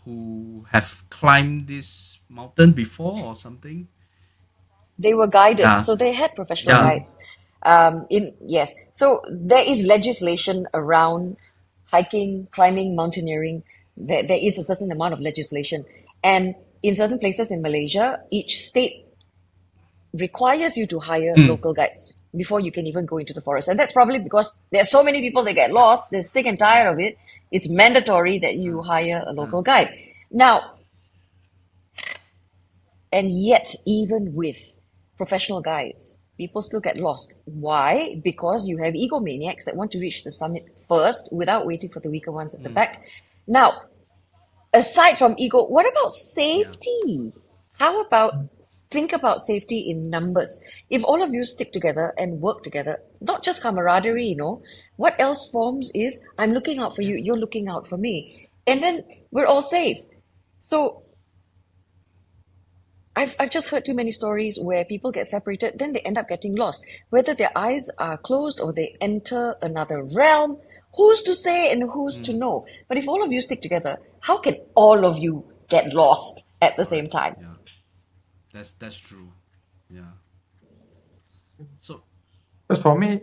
who have climbed this mountain before or something. They were guided, Yeah. so they had professional guides. Yes, so there is legislation around hiking, climbing, mountaineering. There is a certain amount of legislation, and in certain places in Malaysia, each state requires you to hire local guides before you can even go into the forest. And that's probably because there are so many people that get lost, they're sick and tired of it. It's mandatory that you hire a local guide. Now, and yet, even with professional guides, people still get lost. Why? Because you have egomaniacs that want to reach the summit first without waiting for the weaker ones at the back. Now, aside from ego, what about safety? How about think about safety in numbers? If all of you stick together and work together, not just camaraderie, what else forms is I'm looking out for you, you're looking out for me, and then we're all safe. So I've just heard too many stories where people get separated, then they end up getting lost. Whether their eyes are closed or they enter another realm, who's to say and who's to know? But if all of you stick together, how can all of you get lost at the same time? Yeah, that's true. Yeah. So Because for me,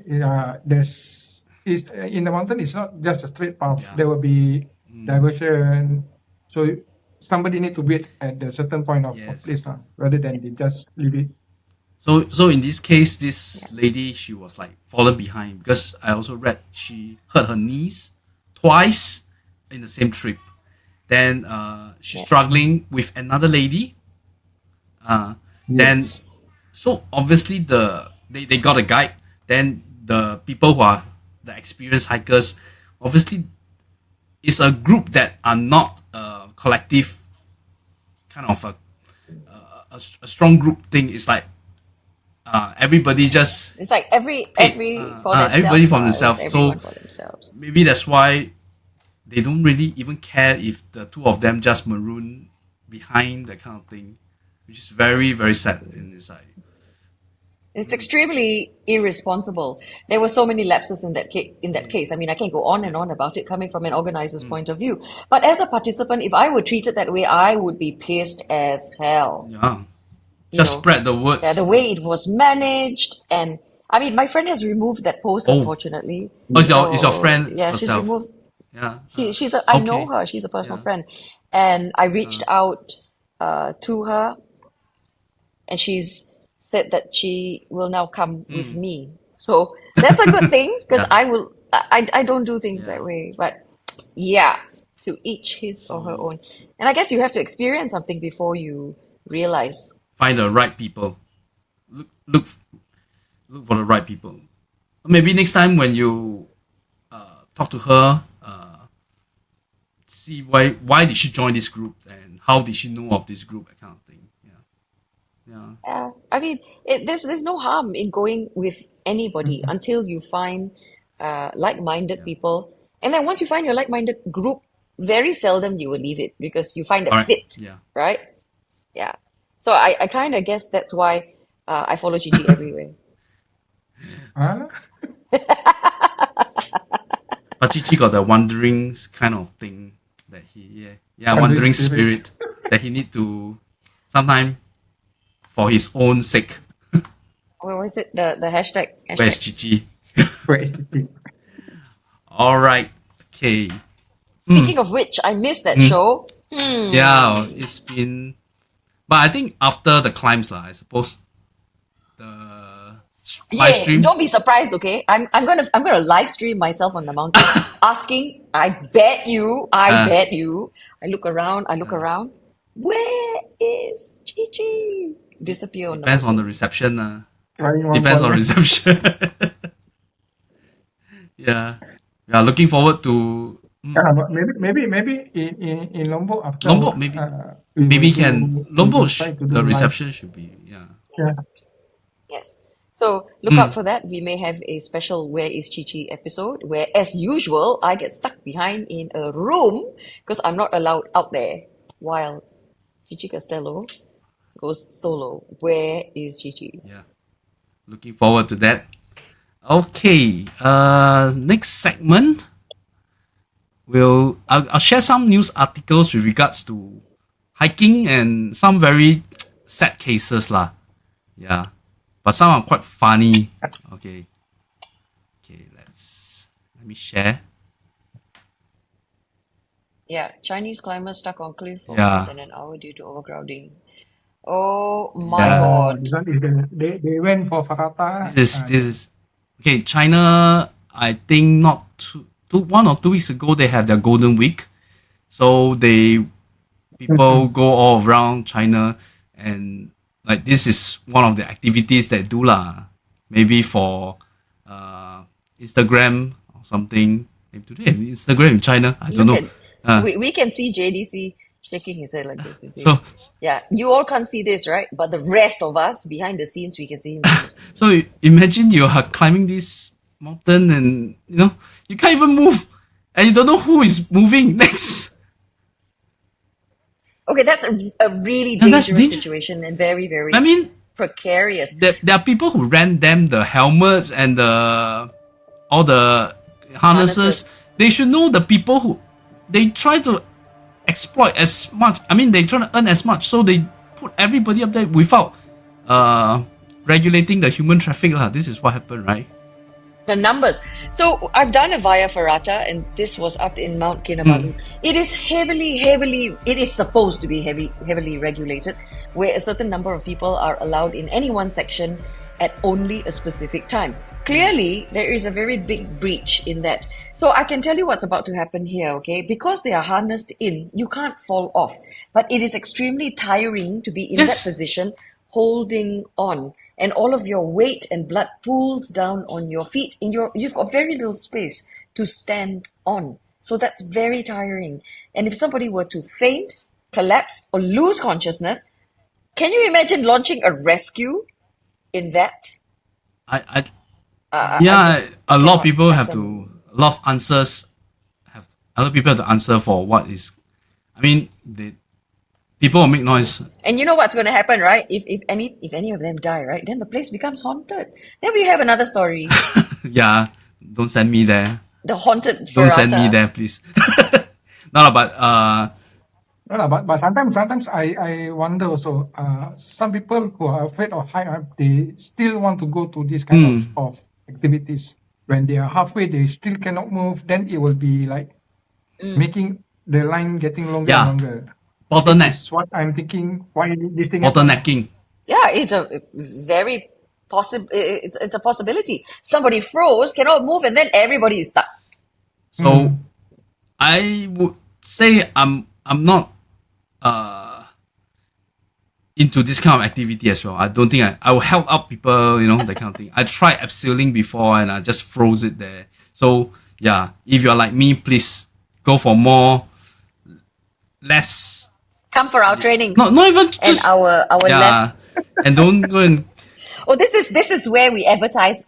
there's is in the mountain. It's not just a straight path. Yeah. There will be diversion. So somebody need to wait at the certain point of Yes. place rather than they just leave it. So in this case, this lady, she was like fallen behind, because I also read she hurt her knees twice in the same trip. Then she's struggling with another lady. Then Yes. so obviously they got a guide. Then the people who are the experienced hikers, obviously, it's a group that are not a collective kind of a strong group thing. It's like everybody just It's like every for themselves. everybody for It was themselves. So everyone for themselves. maybe that's why they don't really even care if the two of them just maroon behind, that kind of thing, which is very, very sad in this side. It's extremely irresponsible. There were so many lapses in that case. I mean, I can go on and on about it coming from an organizer's point of view. But as a participant, if I were treated that way, I would be pissed as hell. Yeah, You just know, spread the words. Yeah, the way it was managed, and I mean, my friend has removed that post, Oh. unfortunately. Oh, it's your friend Yeah, she's herself. removed. Yeah, I know okay. her. She's a personal Yeah. friend, and I reached out to her, and she's said that she will now come with me. So that's a good thing, because I don't do things that way. But yeah, to each his or her own. And I guess you have to experience something before you realize. Find the right people. Look for the right people. Maybe next time when you talk to her, see why did she join this group and how did she know of this group, that kind of thing. Yeah. I mean, there's no harm in going with anybody until you find like-minded people. And then once you find your like-minded group, very seldom you will leave it because you find a Alright. fit, Yeah. right? Yeah. So I kind of guess that's why I follow CiCi everywhere. Huh? But Chichi got the wandering kind of thing that he Wandering wandering spirit. spirit that he need to sometime for his own sake. What was it? The hashtag? Where's Chichi? Where is it? All right. Okay. Speaking of which, I missed that show. Yeah, it's been, but I think after the climbs I suppose the live stream. Don't be surprised, okay? I'm gonna live stream myself on the mountain, asking. I bet you. I look around. Where is CiCi? Disappear on the Depends on mountain. the reception. Trying one Depends on corner. reception. Yeah. Looking forward to But maybe in Lombok after Lombok. Maybe we maybe will can do- we Lombok. will try to do The live. reception should be Yeah. Yes. So look out for that. We may have a special Where is CiCi episode where, as usual, I get stuck behind in a room because I'm not allowed out there while CiCi Castello goes solo. Where is CiCi? Yeah. Looking forward to that. Okay. Next segment. I'll share some news articles with regards to hiking and some very sad cases lah. Yeah. But some are quite funny. Okay. Let me share. Yeah, Chinese climber stuck on cliff for Yeah. more than an hour due to overcrowding. Oh my Yeah. God. This one is they went for Fakata. This is okay. China, I think not 1 or 2 weeks ago they have their Golden Week, so people go all around China, and like this is one of the activities they do lah. Maybe for Instagram or something. Maybe today Instagram in China. I don't know. We can see JDC shaking his head like this, you see. So Yeah, you all can't see this, right? But the rest of us behind the scenes, we can see him do this. so imagine you are climbing this mountain and you can't even move, and you don't know who is moving next. Okay, that's a really And that's dangerous dangerous. situation and very, very I mean, precarious. there are people who rent them the helmets and all the harnesses. They should know the people who they try to exploit as much. I mean, they try to earn as much, so they put everybody up there without regulating the human traffic. This is what happened, right? The numbers. So I've done a Via Ferrata, and this was up in Mount Kinabalu. It is heavily, it is supposed to be heavily regulated, where a certain number of people are allowed in any one section at only a specific time. Clearly, there is a very big breach in that. So I can tell you what's about to happen here, okay? Because they are harnessed in, you can't fall off. But it is extremely tiring to be in that position, holding on, and all of your weight and blood pools down on your feet. You've got very little space to stand on. So that's very tiring. And if somebody were to faint, collapse, or lose consciousness, can you imagine launching a rescue in that? A lot of people have to. A lot of answers have. A lot of people have to answer for what is. I mean, people will make noise. And you know what's going to happen, right? If any of them die, right, then the place becomes haunted. Then we have another story. Yeah, don't send me there. The haunted Ferrata. Don't send me there, please. No, but but sometimes I wonder also. Some people who are afraid of height, they still want to go to this kind of activities. When they are halfway, they still cannot move. Then it will be like making the line getting longer and longer. Bottleneck. This is what I'm thinking. Why this thing? Bottlenecking. Yeah, it's a very possible. It's a possibility. Somebody froze, cannot move, and then everybody is stuck. So I would say I'm not into this kind of activity as well. I don't think I will help out people, that kind of thing. I tried abseiling before and I just froze it there. So yeah, if you're like me, please go for less. Come for our training. Not even just and our less. And don't go and. Oh, this is where we advertise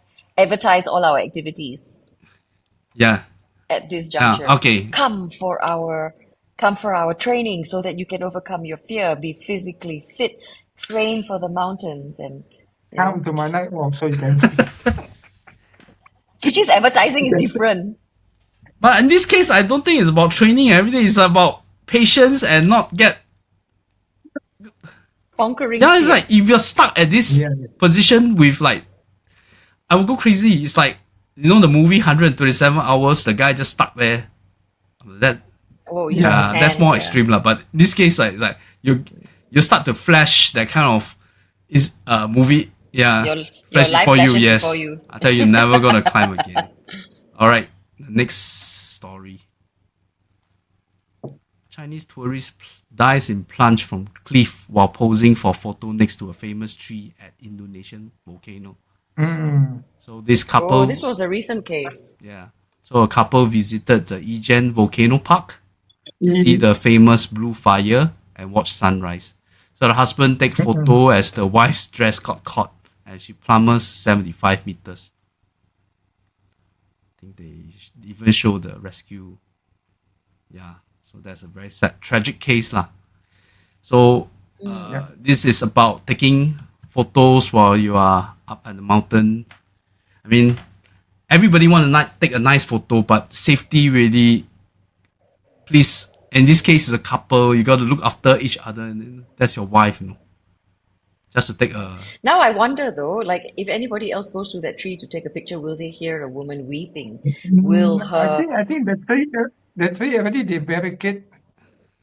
all our activities. Yeah. At this juncture. Okay. Come for our training so that you can overcome your fear, be physically fit, train for the mountains, and come to my night walk so you can see. CiCi's advertising is different. But in this case, I don't think it's about training. Everything is about patience and not get. Conquering. Yeah, it's like if you're stuck at this position with I will go crazy. It's like the movie 127 Hours. The guy just stuck there. That. Oh that's more extreme lah. But in this case, like you start to flash that kind of movie. Yeah, your flash life before you. flashes Yes, before you. I tell you, you're never gonna climb again. All right, next story. Chinese tourist dies in plunge from cliff while posing for photo next to a famous tree at Indonesian volcano. So this couple. Oh, this was a recent case. Yeah. So a couple visited the Ijen volcano park to see the famous blue fire and watch sunrise. So the husband take photo as the wife's dress got caught and she plummets 75 meters. I think they even show the rescue. Yeah. So that's a very sad, tragic case lah. So this is about taking photos while you are up at the mountain. I mean, everybody want to take a nice photo, but safety really, please. In this case, it's a couple. You got to look after each other, and that's your wife, just to take a. Now I wonder though, like if anybody else goes to that tree to take a picture, will they hear a woman weeping? Will her? I think the tree already they barricade.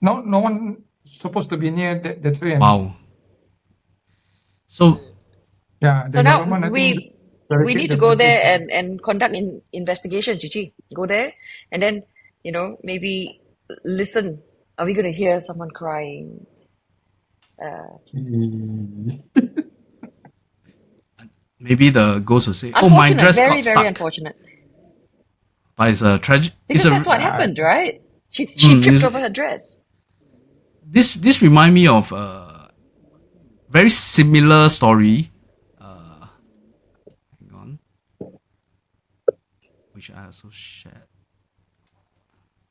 No one supposed to be near the tree. Wow. So. Yeah. So now we need to go there and conduct investigation, CiCi. Go there and then maybe listen. Are we going to hear someone crying? Maybe the ghost will say, "Oh, my dress got stuck." Very unfortunate. But it's a tragic. Because that's what happened, right? She tripped over her dress. This remind me of a very similar story. Hang on, which I also shared.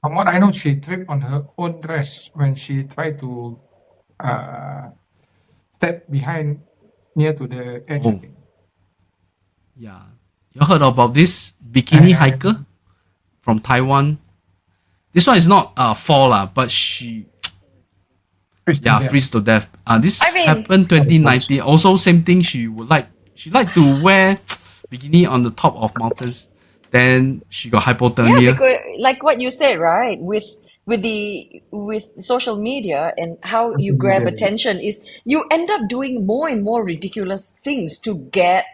From what I know, she tripped on her own dress when she tried to step behind near to the edge, I Oh. think. Yeah, you heard about this bikini And- hiker from Taiwan? This one is not fall lah, but she freeze to death. This I mean- happened 2019. Also, same thing. She like to wear bikini on the top of mountains. Then she got Yeah, hypothermia. because like what you said, right? With social media and how you grab media, yeah. attention is you end up doing more and more ridiculous things to get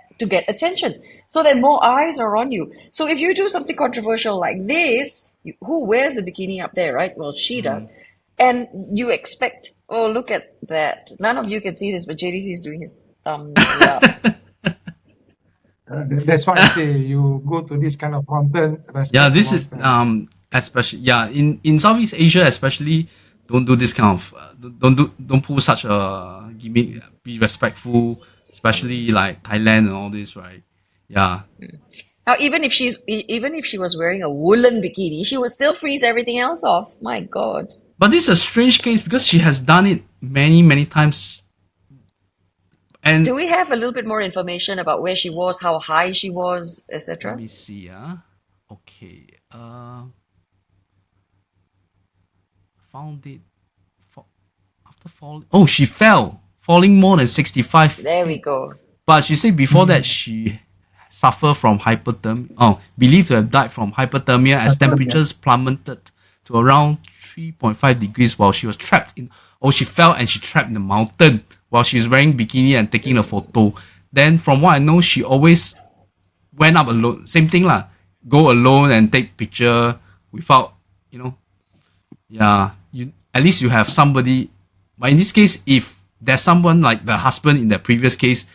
attention, so that more eyes are on you. So if you do something controversial like this, who wears a bikini up there, right? Well, she does, and you expect, oh, look at that. None of you can see this, but JDC is doing his thumbs up. That's why I say you go to this kind of mountain. respect Yeah, the this is mountain. especially in Southeast Asia, especially don't do this kind of don't pull such a gimmick. Be respectful, especially like Thailand and all this, right? Yeah, Now, even if she was wearing a woolen bikini, she would still freeze everything else off. My God. but this is a strange case because she has done it many times. And Do we have a little bit more information about where she was, how high she was, let etc.? me see. Okay. Found it after falling. Oh, she fell, falling more than 65. There we go. But she said before that she suffered from hypothermia. Oh, believed to have died from hypothermia as temperatures plummeted to around 3.5 degrees while she was trapped in. Oh, she fell and she trapped in the mountain while she was wearing bikini and taking a photo. Then, from what I know, she always went up alone. Same thing lah. Go alone and take picture without, at least you have somebody. But in this case, if there's someone like the husband in the previous case,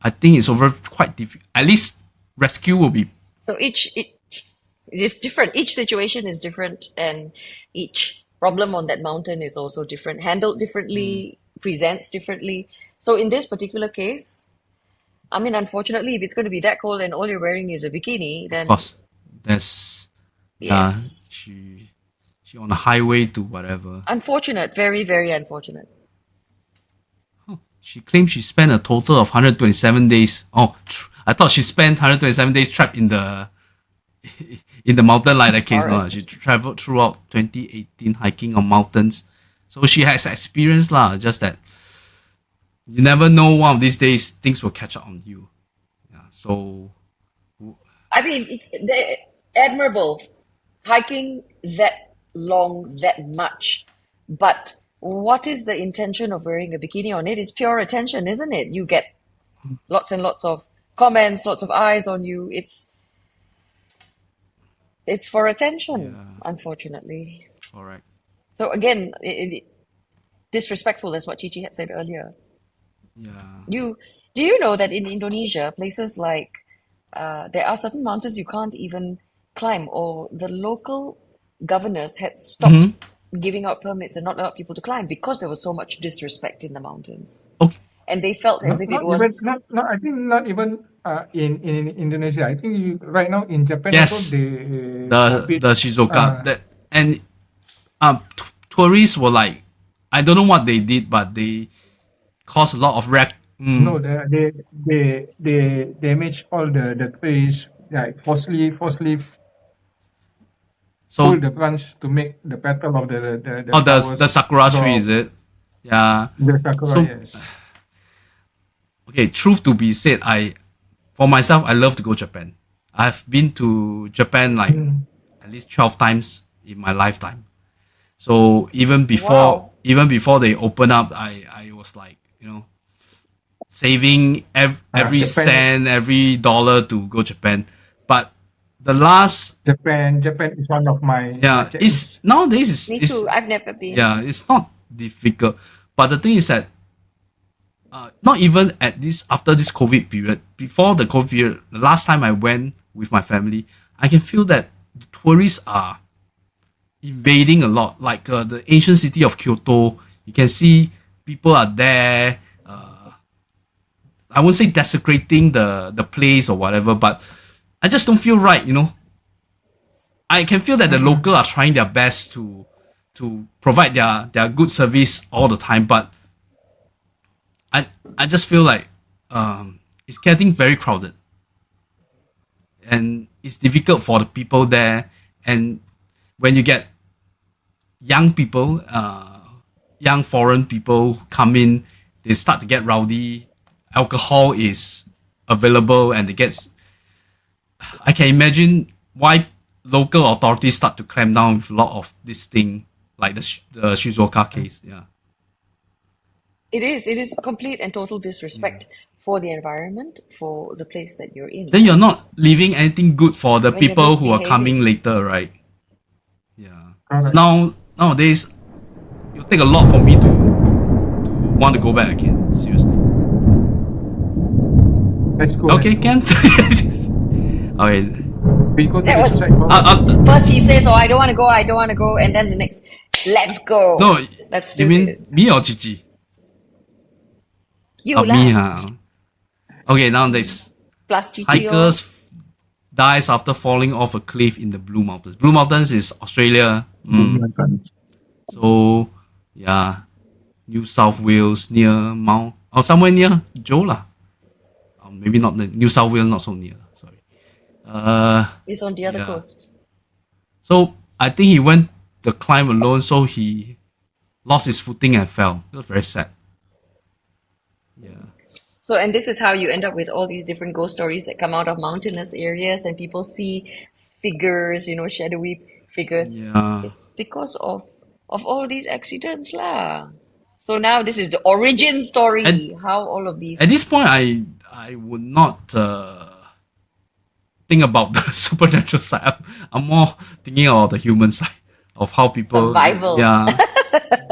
I think it's over quite difficult. At least rescue will be. So if different. Each situation is different, and each problem on that mountain is also different, handled differently, presents differently. So in this particular case, I mean, unfortunately, if it's going to be that cold and all you're wearing is a bikini, then Of course, there's yes, she on a highway to whatever. unfortunate, very, very unfortunate. She claimed she spent a total of 127 days. Oh, I thought she spent 127 days trapped in the mountain like that case. No, Forest. she traveled throughout 2018 hiking on mountains. So she has experience lah. Just that you never know, one of these days things will catch up on you. Yeah. So I mean, admirable hiking that long, that much, but what is the intention of wearing a bikini on it? It's pure attention, isn't it? You get lots and lots of comments, lots of eyes on you. It's for attention, unfortunately. correct. So again, disrespectful, as what CiCi had said earlier. Yeah. Do you know that in Indonesia, places like there are certain mountains you can't even climb, or the local governors had stopped giving out permits and not allowed people to climb because there was so much disrespect in the mountains, Okay. and they felt as if it was. I think not even in Indonesia. I think right now in Japan Yes. also they The Shizuoka and tourists were like, I don't know what they did, but they caused a lot of wreck. no, they damage all the trees, like forcefully So pull the branch to make the petal of the flowers the sakura drop. tree, is it? Yeah. The sakura, So- yes. Okay, truth to be said, for myself, I love to go Japan. I've been to Japan like at least 12 times in my lifetime. So even before they open up, I was like, saving every Japan- cent, every dollar to go Japan. But the last, Japan is one of my bucket it's nowadays Me it's too. I've never been. yeah, it's not difficult. But the thing is that not even after this COVID period, before the COVID period, the last time I went with my family, I can feel that the tourists are invading a lot. Like the ancient city of Kyoto, you can see people are there. I won't say desecrating the place or whatever, but I just don't feel right. I can feel that the local are trying their best to provide their good service all the time, but I just feel like it's getting very crowded, and it's difficult for the people there. And when you get young people, young foreign people come in, they start to get rowdy. Alcohol is available, and it gets. I can imagine why local authorities start to clamp down with a lot of this thing, like the Shizuoka case. Yeah. It is complete and total disrespect for the environment, for the place that you're in. Then you're not leaving anything good for the When you're people who are misbehaving. coming later, right? Yeah. Correct. Nowadays, it'll take a lot for me to want to go back again. Seriously. Let's go. Okay, let's go. Ken. Okay. We go to That the was- suicide bombers. First he says, "Oh, I don't want to go," and then the next, "Let's go." No, Let's you do mean this. me or CiCi? You Me, lah. Okay, now there's Plus Chichi. hikers dies after falling off a cliff in the Blue Mountains. Blue Mountains is Australia. So, yeah, New South Wales near Mount, or somewhere near Joe lah. Maybe not the New South Wales, not so near. Sorry. It's on the other Yeah. coast. So I think he went the climb alone, so he lost his footing and fell. It was very sad. Yeah. So, and this is how you end up with all these different ghost stories that come out of mountainous areas, and people see figures, shadowy figures. Yeah. It's because of all these accidents lah. So now this is the origin story. And- how all of these. At this point, I would not think about the supernatural side. I'm more thinking about the human side of how people. Survival. Yeah.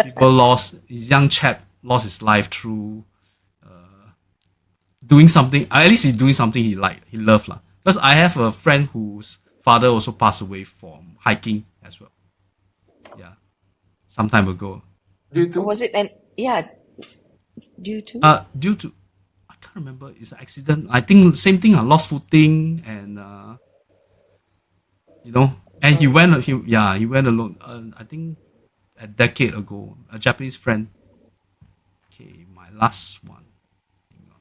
People lost. His young chap lost his life through doing something. At least he's doing something he liked. He loved lah. Because I have a friend whose father also passed away from hiking as well. Yeah. Some time ago. Due to Was it due to? Due to, I can't remember, it's an accident. I think same thing. I lost footing, and and he went alone. I think a decade ago, a Japanese friend. Okay, my last one. Hang on.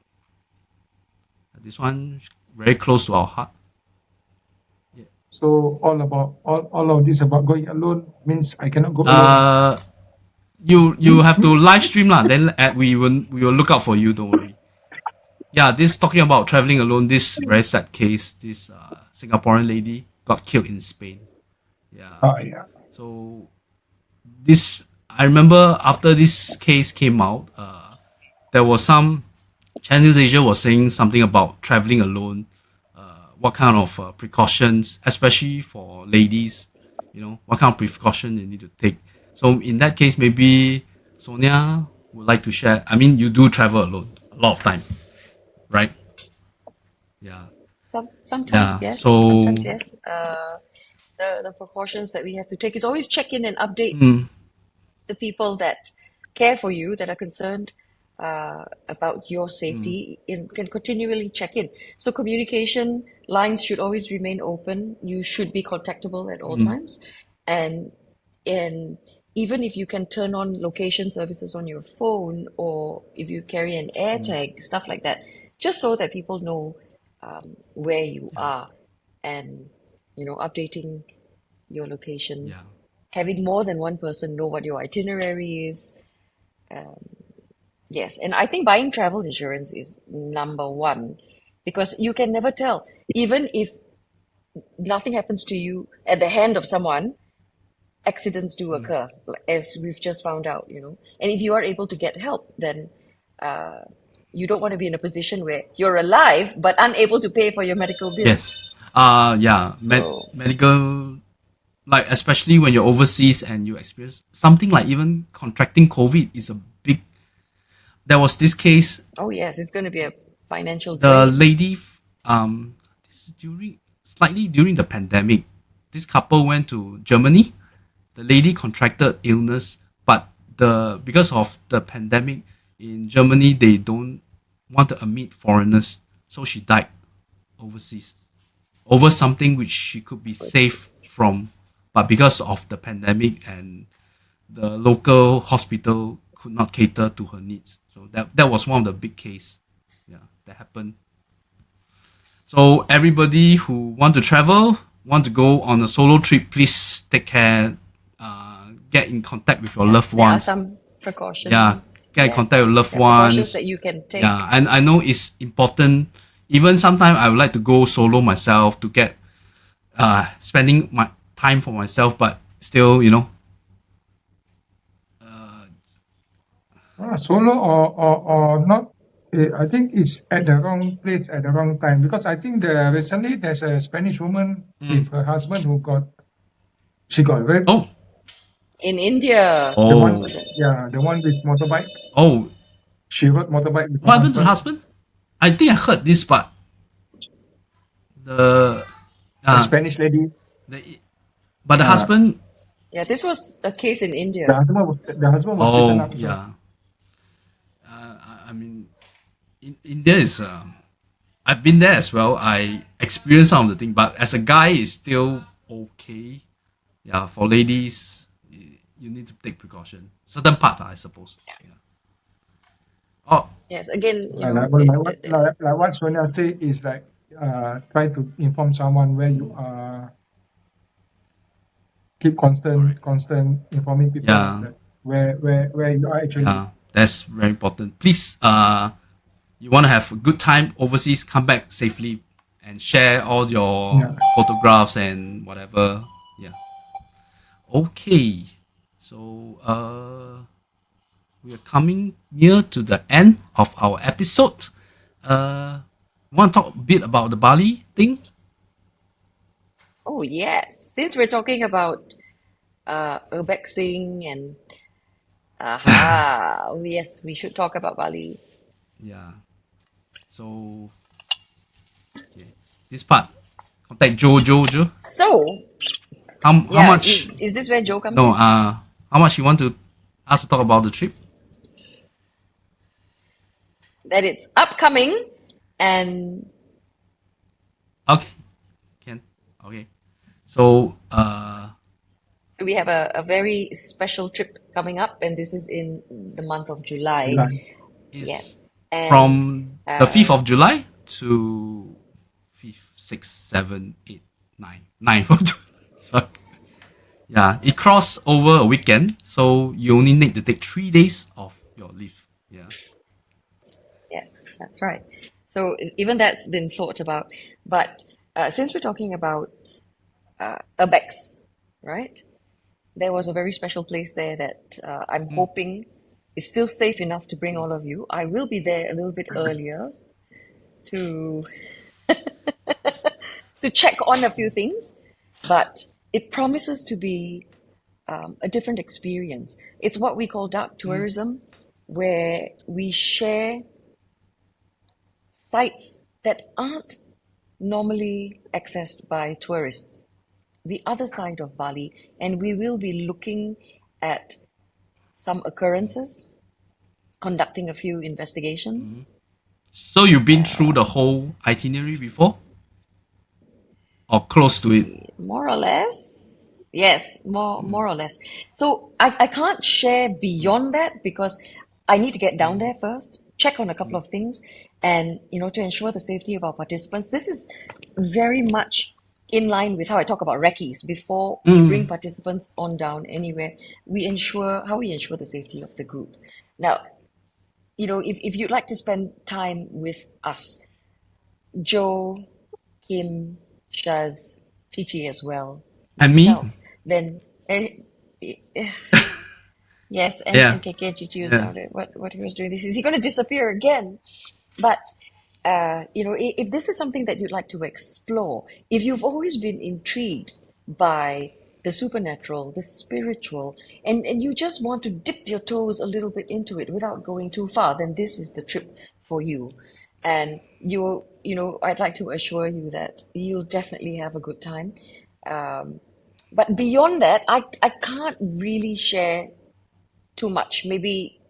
This one very close to our heart. so all of this about going alone means I cannot go alone. You have to live stream lah. Then we will look out for you. Don't worry. Yeah, this talking about traveling alone. This very sad case. This Singaporean lady got killed in Spain. Yeah. Yeah. So this, I remember after this case came out, there was some Channel News Asia was saying something about traveling alone. What kind of precautions, especially for ladies, what kind of precaution you need to take. So in that case, maybe Sonia would like to share. I mean, you do travel alone a lot of time, right? Yeah. Sometimes Yeah, yes. so- Sometimes yes. The precautions that we have to take is always check in and update the people that care for you, that are concerned about your safety, can continually check in. So communication lines should always remain open. You should be contactable at all times, and even if you can turn on location services on your phone, or if you carry an air tag, stuff like that, just so that people know where you are, and updating your location. Yeah. Having more than one person know what your itinerary is. Yes, and I think buying travel insurance is number one, because you can never tell. Even if nothing happens to you at the hand of someone, accidents do occur, as we've just found out, And if you are able to get help, then you don't want to be in a position where you're alive but unable to pay for your medical bills. Yes. Yeah. So- Medical, like especially when you're overseas and you experience something like even contracting COVID is a big. There was this case. Oh yes, it's going to be a financial The drain. lady, this is during the pandemic. This couple went to Germany the lady contracted illness, but because of the pandemic in Germany, they don't want to admit foreigners, so she died overseas over something which she could be safe from, but because of the pandemic and the local hospital could not cater to her needs. So that was one of the big case, that happened. So everybody who want to travel, want to go on a solo trip, please take care. Get in contact with your loved There are ones. some precautions. Yeah, get in Yes. contact with loved There are precautions ones. that you can take. Yeah, and I know it's important. Even sometimes I would like to go solo myself to get spending my time for myself, but still, Solo or not. I think it's at the wrong place at the wrong time, because I think recently there's a Spanish woman with her husband she got raped. oh, In India. The one, oh, the one with motorbike. oh, She rode motorbike with her what happened to the husband. husband? I think I heard this, but the A Spanish lady. but the husband. Yeah, this was a case in The India. husband was beaten up. Yeah. I mean, India is. I've been there as well. I experienced some of the thing, but as a guy, it's still okay. Yeah, for ladies, you need to take precaution. Certain part, I suppose. Yeah. Oh, Yes, again, Like what Sonia said is like try to inform someone where you are. Keep constant informing people that where you are actually. yeah, that's very important. Please, you want to have a good time overseas, come back safely, and share all your photographs and whatever. Yeah. Okay. So we are coming near to the end of our episode. Want to talk a bit about the Bali thing? oh yes, since we're talking about urbexing and yes, we should talk about Bali. Yeah. So, okay. This part, contact Joe. So, How yeah, much? is this where Joe comes No. in? How much you want us to talk about the trip? That it's upcoming and Okay. Can. Okay. So, we have a very special trip coming up, and this is in the month of July. is Yes. And from the 5th of July to 5th, 6th, 7th, 8th, 9th, 9th of July. Sorry. Yeah, it cross over a weekend, so you only need to take 3 days of your leave. Yeah. yes, that's right. So even that's been thought about. But since we're talking about Urbex, right? There was a very special place there that I'm hoping is still safe enough to bring all of you. I will be there a little bit earlier to to check on a few things, but it promises to be a different experience. It's what we call dark tourism, where we share sites that aren't normally accessed by tourists, the other side of Bali, and we will be looking at some occurrences, conducting a few investigations. So you've been through the whole itinerary before? Or close to it? More or less. Yes, more or less. So I can't share beyond that because I need to get down there first, check on a couple of things, and to ensure the safety of our participants. This is very much in line with how I talk about recce's. Before we bring participants on down anywhere, we ensure the safety of the group. Now, if you'd like to spend time with us, Joe, Kim, Shaz, CiCi as well, And me? myself, then yes, and KK and CiCi was down there. What he was doing this, is he going to disappear again? But if this is something that you'd like to explore, if you've always been intrigued by the supernatural, the spiritual, and you just want to dip your toes a little bit into it without going too far, then this is the trip for you. And I'd like to assure you that you'll definitely have a good time. But beyond that, I can't really share too much. Maybe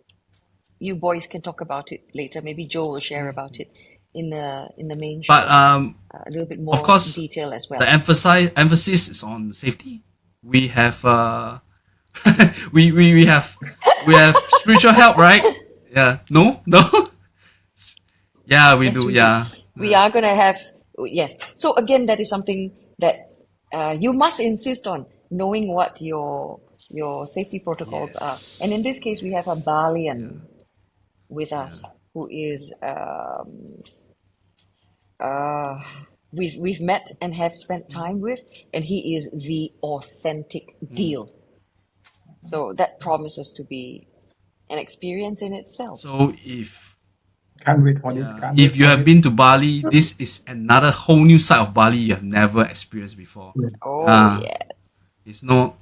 you boys can talk about it later. Maybe Joe will share about it in the main show. But A little bit of more course, detail as well. the emphasis is on safety. We have we have spiritual help, right? Yeah. No. Yeah, we Yes, do. we do. Yeah. We are going to have, yes. So again, that is something that you must insist on knowing what your safety protocols are. And in this case, we have a Balian with us who is we've met and have spent time with, and he is the authentic deal. So that promises to be an experience in itself. So if Can't wait for it. yeah, Can't if wait you for have it. been to Bali, this is another whole new side of Bali you have never experienced before. Oh yeah, It's not.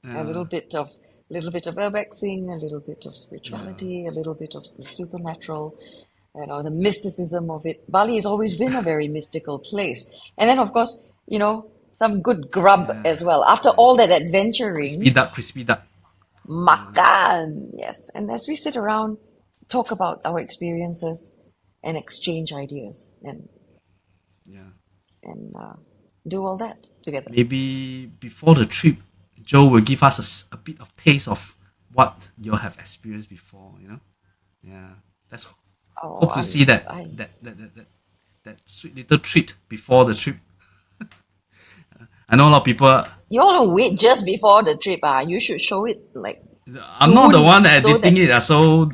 a little bit of urbexing, a little bit of spirituality, a little bit of the supernatural, the mysticism of it. Bali has always been a very mystical place. And then, of course, some good grub as well. After all that adventuring, crispy duck. makan, yes. And as we sit around, talk about our experiences and exchange ideas and do all that together. Maybe before the trip, Joe will give us a bit of taste of what you have experienced before. Yeah. Let's hope to see that sweet little treat before the trip. I know a lot of people. You all don't wait just before the trip. You should show it like. I'm not the one so editing it, so.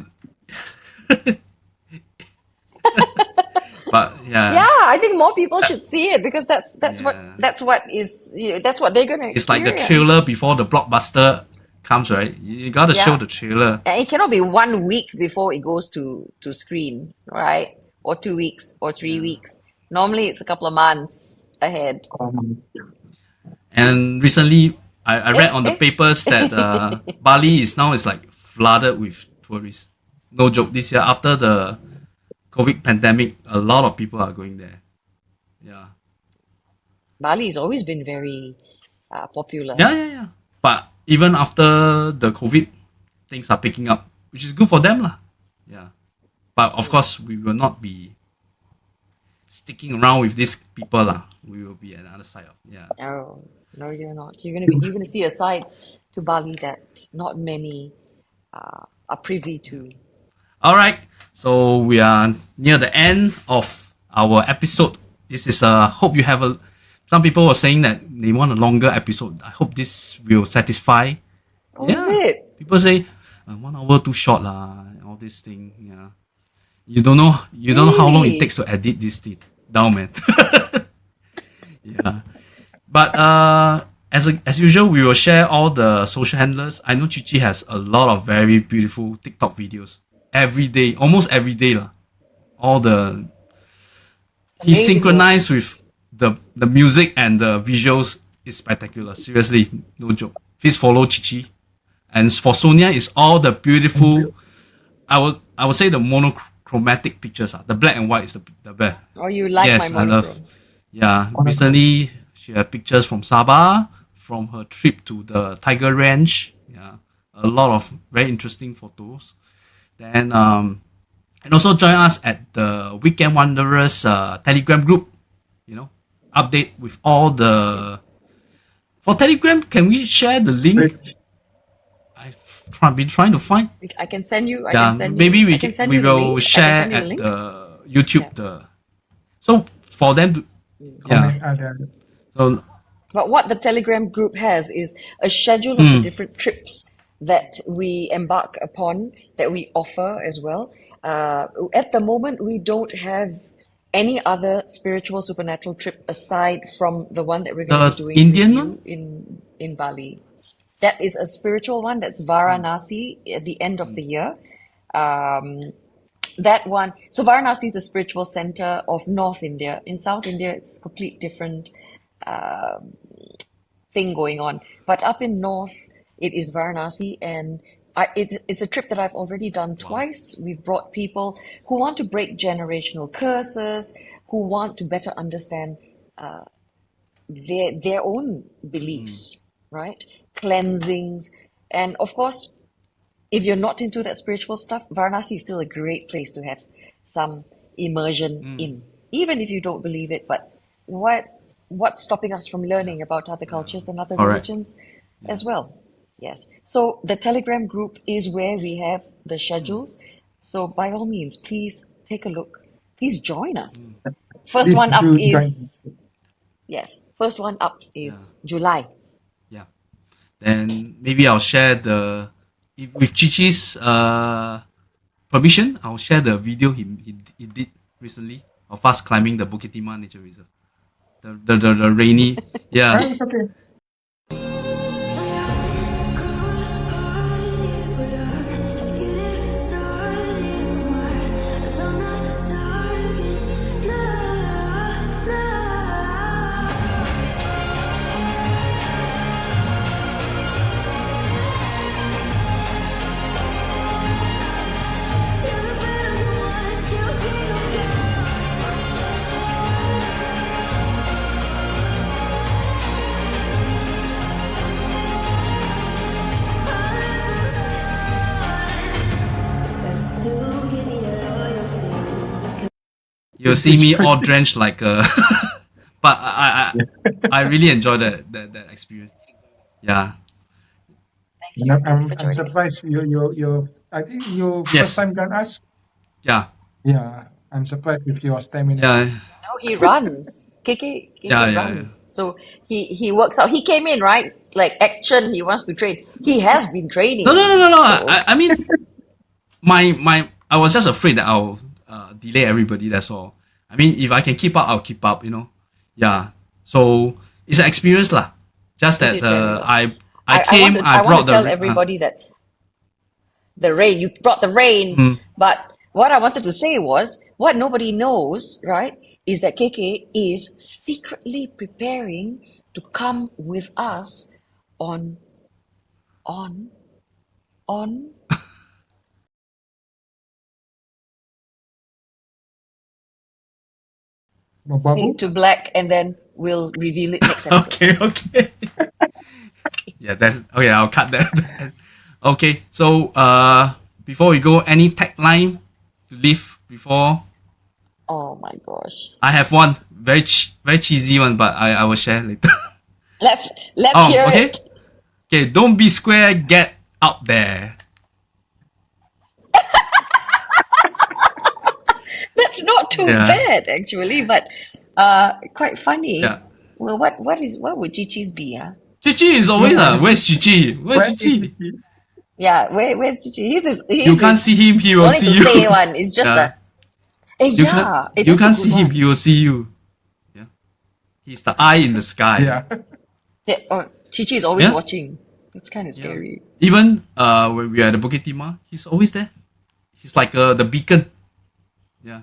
But yeah, I think more people should see it because that's what they're gonna experience. It's like the trailer before the blockbuster comes, right? You gotta show the trailer. And it cannot be 1 week before it goes to screen, right? Or 2 weeks or 3 weeks. Normally it's a couple of months ahead. And recently, I read on the papers that Bali is like flooded with tourists. No joke. This year, after the COVID pandemic, a lot of people are going there. Yeah. Bali has always been very popular. Yeah. But even after the COVID, things are picking up, which is good for them, lah. Yeah. But of course, we will not be sticking around with these people, lah. We will be at the other side of Oh, no, you're not. You're gonna see a side to Bali that not many are privy to. All right. So we are near the end of our episode. This is hope you have some people were saying that they want a longer episode. I hope this will satisfy. Oh, is it? People say 1 hour too short lah. All this thing. Yeah. You don't know how long it takes to edit this thing down, man. Yeah. But as usual, we will share all the social handlers. I know CiCi has a lot of very beautiful TikTok videos every day, almost every day lah. He synchronized with the music and the visuals is spectacular. Seriously, no joke. Please follow CiCi. And for Sonia, it's all the beautiful. I would say the monochromatic pictures. The black and white is the best. Oh, you like yes, my I love. Yeah, recently she had pictures from Sabah, from her trip to the Tiger Ranch. Yeah, a lot of very interesting photos. Then and also join us at the Weekend Wanderers Telegram group. Update with all the. For Telegram, can we share the link? I've been trying to find. I can send you. Maybe we will share at the YouTube so for them to. So, but what the Telegram group has is a schedule of the different trips that we embark upon, that we offer as well. At the moment, we don't have any other spiritual supernatural trip aside from the one that we're going to be doing Indian with you in Bali. That is a spiritual one. That's Varanasi at the end of the year. That one. So Varanasi is the spiritual center of North India. In South India, it's a complete different thing going on. But up in North, it is Varanasi, and it's a trip that I've already done twice. We've brought people who want to break generational curses, who want to better understand their own beliefs right? Cleansings. And of course, if you're not into that spiritual stuff, Varanasi is still a great place to have some immersion in, even if you don't believe it. But what's stopping us from learning about other cultures and other Correct. religions as well? Yes. So the Telegram group is where we have the schedules. So by all means, please take a look. Please join us. First Please one up do join. is, yes, first one up is July. Yeah. Then maybe I'll share with CiCi's permission, I'll share the video he did recently of us climbing the Bukit Timah Nature Reserve. The rainy, yeah. It's okay. You'll see me all drenched like a. But I really enjoyed that experience. Yeah. Thank you. Thank you for I'm joining us. surprised you I think you Yes. first time join us. Yeah. Yeah, I'm surprised with your stamina. Yeah. No, he runs. KK Yeah. runs. So he works out. He came in, right? Like action, he wants to train. He has been training. No. So- I mean, I was just afraid that I'll delay everybody. That's all. I mean, if I can keep up, I'll keep up. Yeah. So it's an experience, lah. Just You that did very well. I came. I want brought to tell the everybody that the rain, you brought the rain. But what I wanted to say was, what nobody knows, right, is that KK is secretly preparing to come with us on Babu? to Black, and then we'll reveal it next episode. Okay. Yeah, that's okay. I'll cut that. Okay, so before we go, any tagline to leave before? Oh my gosh. I have one very cheesy one, but I will share later. Let's Oh, hear okay. it. Okay, don't be square, get out there. That's not too Yeah. bad actually, but quite funny. Yeah. Well, what would CiCi's be? CiCi is always where's CiCi? Where's CiCi? Yeah, where's CiCi? He's You can't see him, he will only see to you. say one. It's just Yeah. you that's You a can't good see him, one. he will see you. Yeah. He's the eye in the sky. Yeah. Yeah, CiCi is always Yeah. watching. It's kind of Yeah. scary. Even when we are at the Bukit Timah, he's always there. He's like the beacon. Yeah.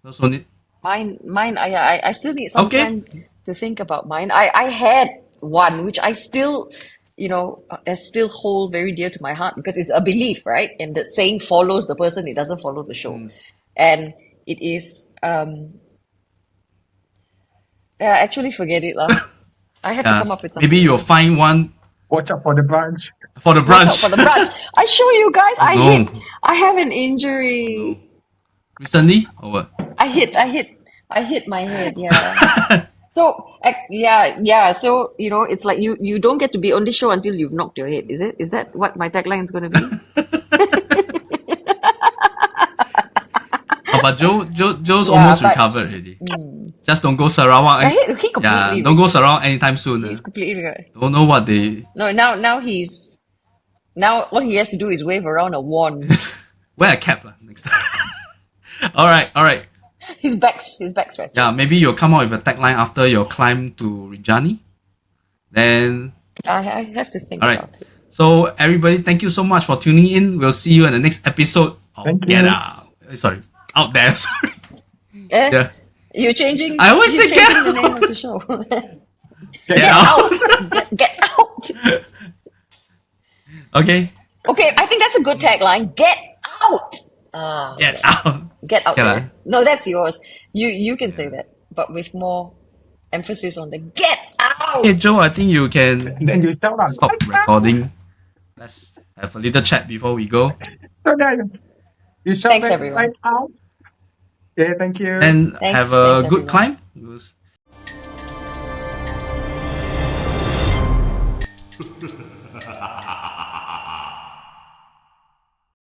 Those only. Mine. I still need some Okay. time to think about mine. I had one which I still, I still hold very dear to my heart because it's a belief, right? And that saying follows the person; it doesn't follow the show. And it is. Actually, forget it, lah. I have to come up with something. Maybe you'll find one Watch out for the branch. for the Watch out brunch. for the brunch. I show you guys. no. I have an injury. Recently or what? I hit my head. Yeah. So yeah. So it's like you don't get to be on this show until you've knocked your head. Is it? Is that what my tagline is going to be? Oh, but Joe's Yeah, almost but- recovered already. Just don't go Sarawak. He completely. Don't go Sarawak anytime soon. He's completely right. Don't know what they. No, now all he has to do is wave around a wand. Wear a cap next time. All right. His back stretches. Yeah, maybe you'll come out with a tagline after your climb to Rinjani. Then, I have to think all right. about it. So everybody, thank you so much for tuning in. We'll see you in the next episode of Thank Get you. Out. Sorry, Out There. Sorry. Yeah. You're changing. I always you're say get changing the name of the show. Get Out. Get out. Okay. Okay, I think that's a good tagline. Get out. Get out. Get out Okay there. lah. No, that's yours. You can say that, but with more emphasis on the get out. Okay, Joe, I think you can And then you shout out. stop recording. Let's have a little chat before we go. So then you shout Thanks, back, everyone. light out. Okay, thank you. And Thanks, have a thanks, good everyone. climb.